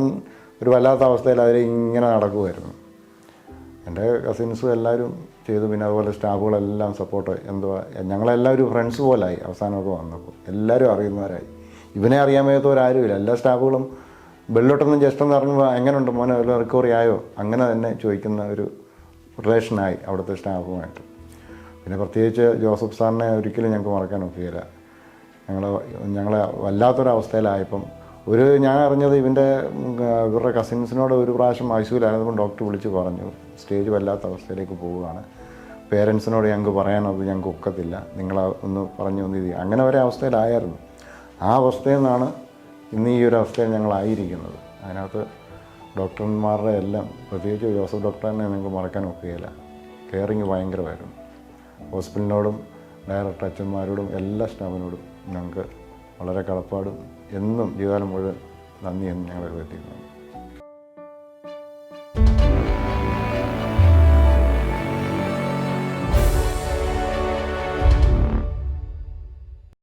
ഒരു വല്ലാത്ത അവസ്ഥയിൽ അതിൽ ഇങ്ങനെ നടക്കുമായിരുന്നു. എൻ്റെ കസിൻസും എല്ലാവരും ചെയ്തു. പിന്നെ അതുപോലെ സ്റ്റാഫുകളെല്ലാം സപ്പോർട്ട്, എന്തുവാ, ഞങ്ങളെല്ലാവരും ഫ്രണ്ട്സ് പോലായി. അവസാനമൊക്കെ വന്നപ്പോൾ എല്ലാവരും അറിയുന്നവരായി. ഇവനെ അറിയാൻ വയ്യാത്തവരാരുമില്ല. എല്ലാ സ്റ്റാഫുകളും വെള്ളോട്ടൊന്നും ജസ്റ്റ് ഒന്ന് ഇറങ്ങുമ്പോൾ എങ്ങനെയുണ്ട് മോനെ, റിക്കവറി ആയോ, അങ്ങനെ തന്നെ ചോദിക്കുന്ന ഒരു റിലേഷനായി അവിടുത്തെ സ്റ്റാഫുമായിട്ട്. പിന്നെ പ്രത്യേകിച്ച് ജോസഫ് സാറിനെ ഒരിക്കലും ഞങ്ങൾക്ക് മറക്കാൻ ഒക്കുകയില്ല. ഞങ്ങളെ വല്ലാത്തൊരവസ്ഥയിലായപ്പം ഞാൻ അറിഞ്ഞത് ഇവരുടെ കസിൻസിനോട് ഒരു പ്രാവശ്യം ഐസിയുലായിരുന്നപ്പോൾ ഡോക്ടർ വിളിച്ച് പറഞ്ഞു, സ്റ്റേജ് വല്ലാത്ത അവസ്ഥയിലേക്ക് പോവുകയാണ്, പേരൻസിനോട് ഞങ്ങൾക്ക് പറയാനത് ഞങ്ങൾക്ക് ഒക്കത്തില്ല, നിങ്ങൾ ഒന്ന് പറഞ്ഞു ഒന്ന് ഇത്. അങ്ങനെ ഒരു അവസ്ഥയിലായിരുന്നു. ആ അവസ്ഥയിൽ നിന്നാണ് ഇന്ന് ഈ ഒരു അവസ്ഥയിൽ ഞങ്ങളായിരിക്കുന്നത്. അതിനകത്ത് ഡോക്ടർമാരുടെ എല്ലാം, പ്രത്യേകിച്ച് ജോസഫ് ഡോക്ടറിനെ ഞങ്ങൾക്ക് മറക്കാൻ ഒക്കുകയില്ല. കെയറിങ് ഭയങ്കരമായിരുന്നു. ഹോസ്പിറ്റലിനോടും ഡയറക്ടർ അച്ഛന്മാരോടും എല്ലാ സ്റ്റാഫിനോടും ഞങ്ങൾക്ക് വളരെ കടപ്പാടും എന്നും ജീവിതകാലം മുഴുവൻ നന്ദിയെന്ന് ഞങ്ങൾ എത്തിക്കുന്നു.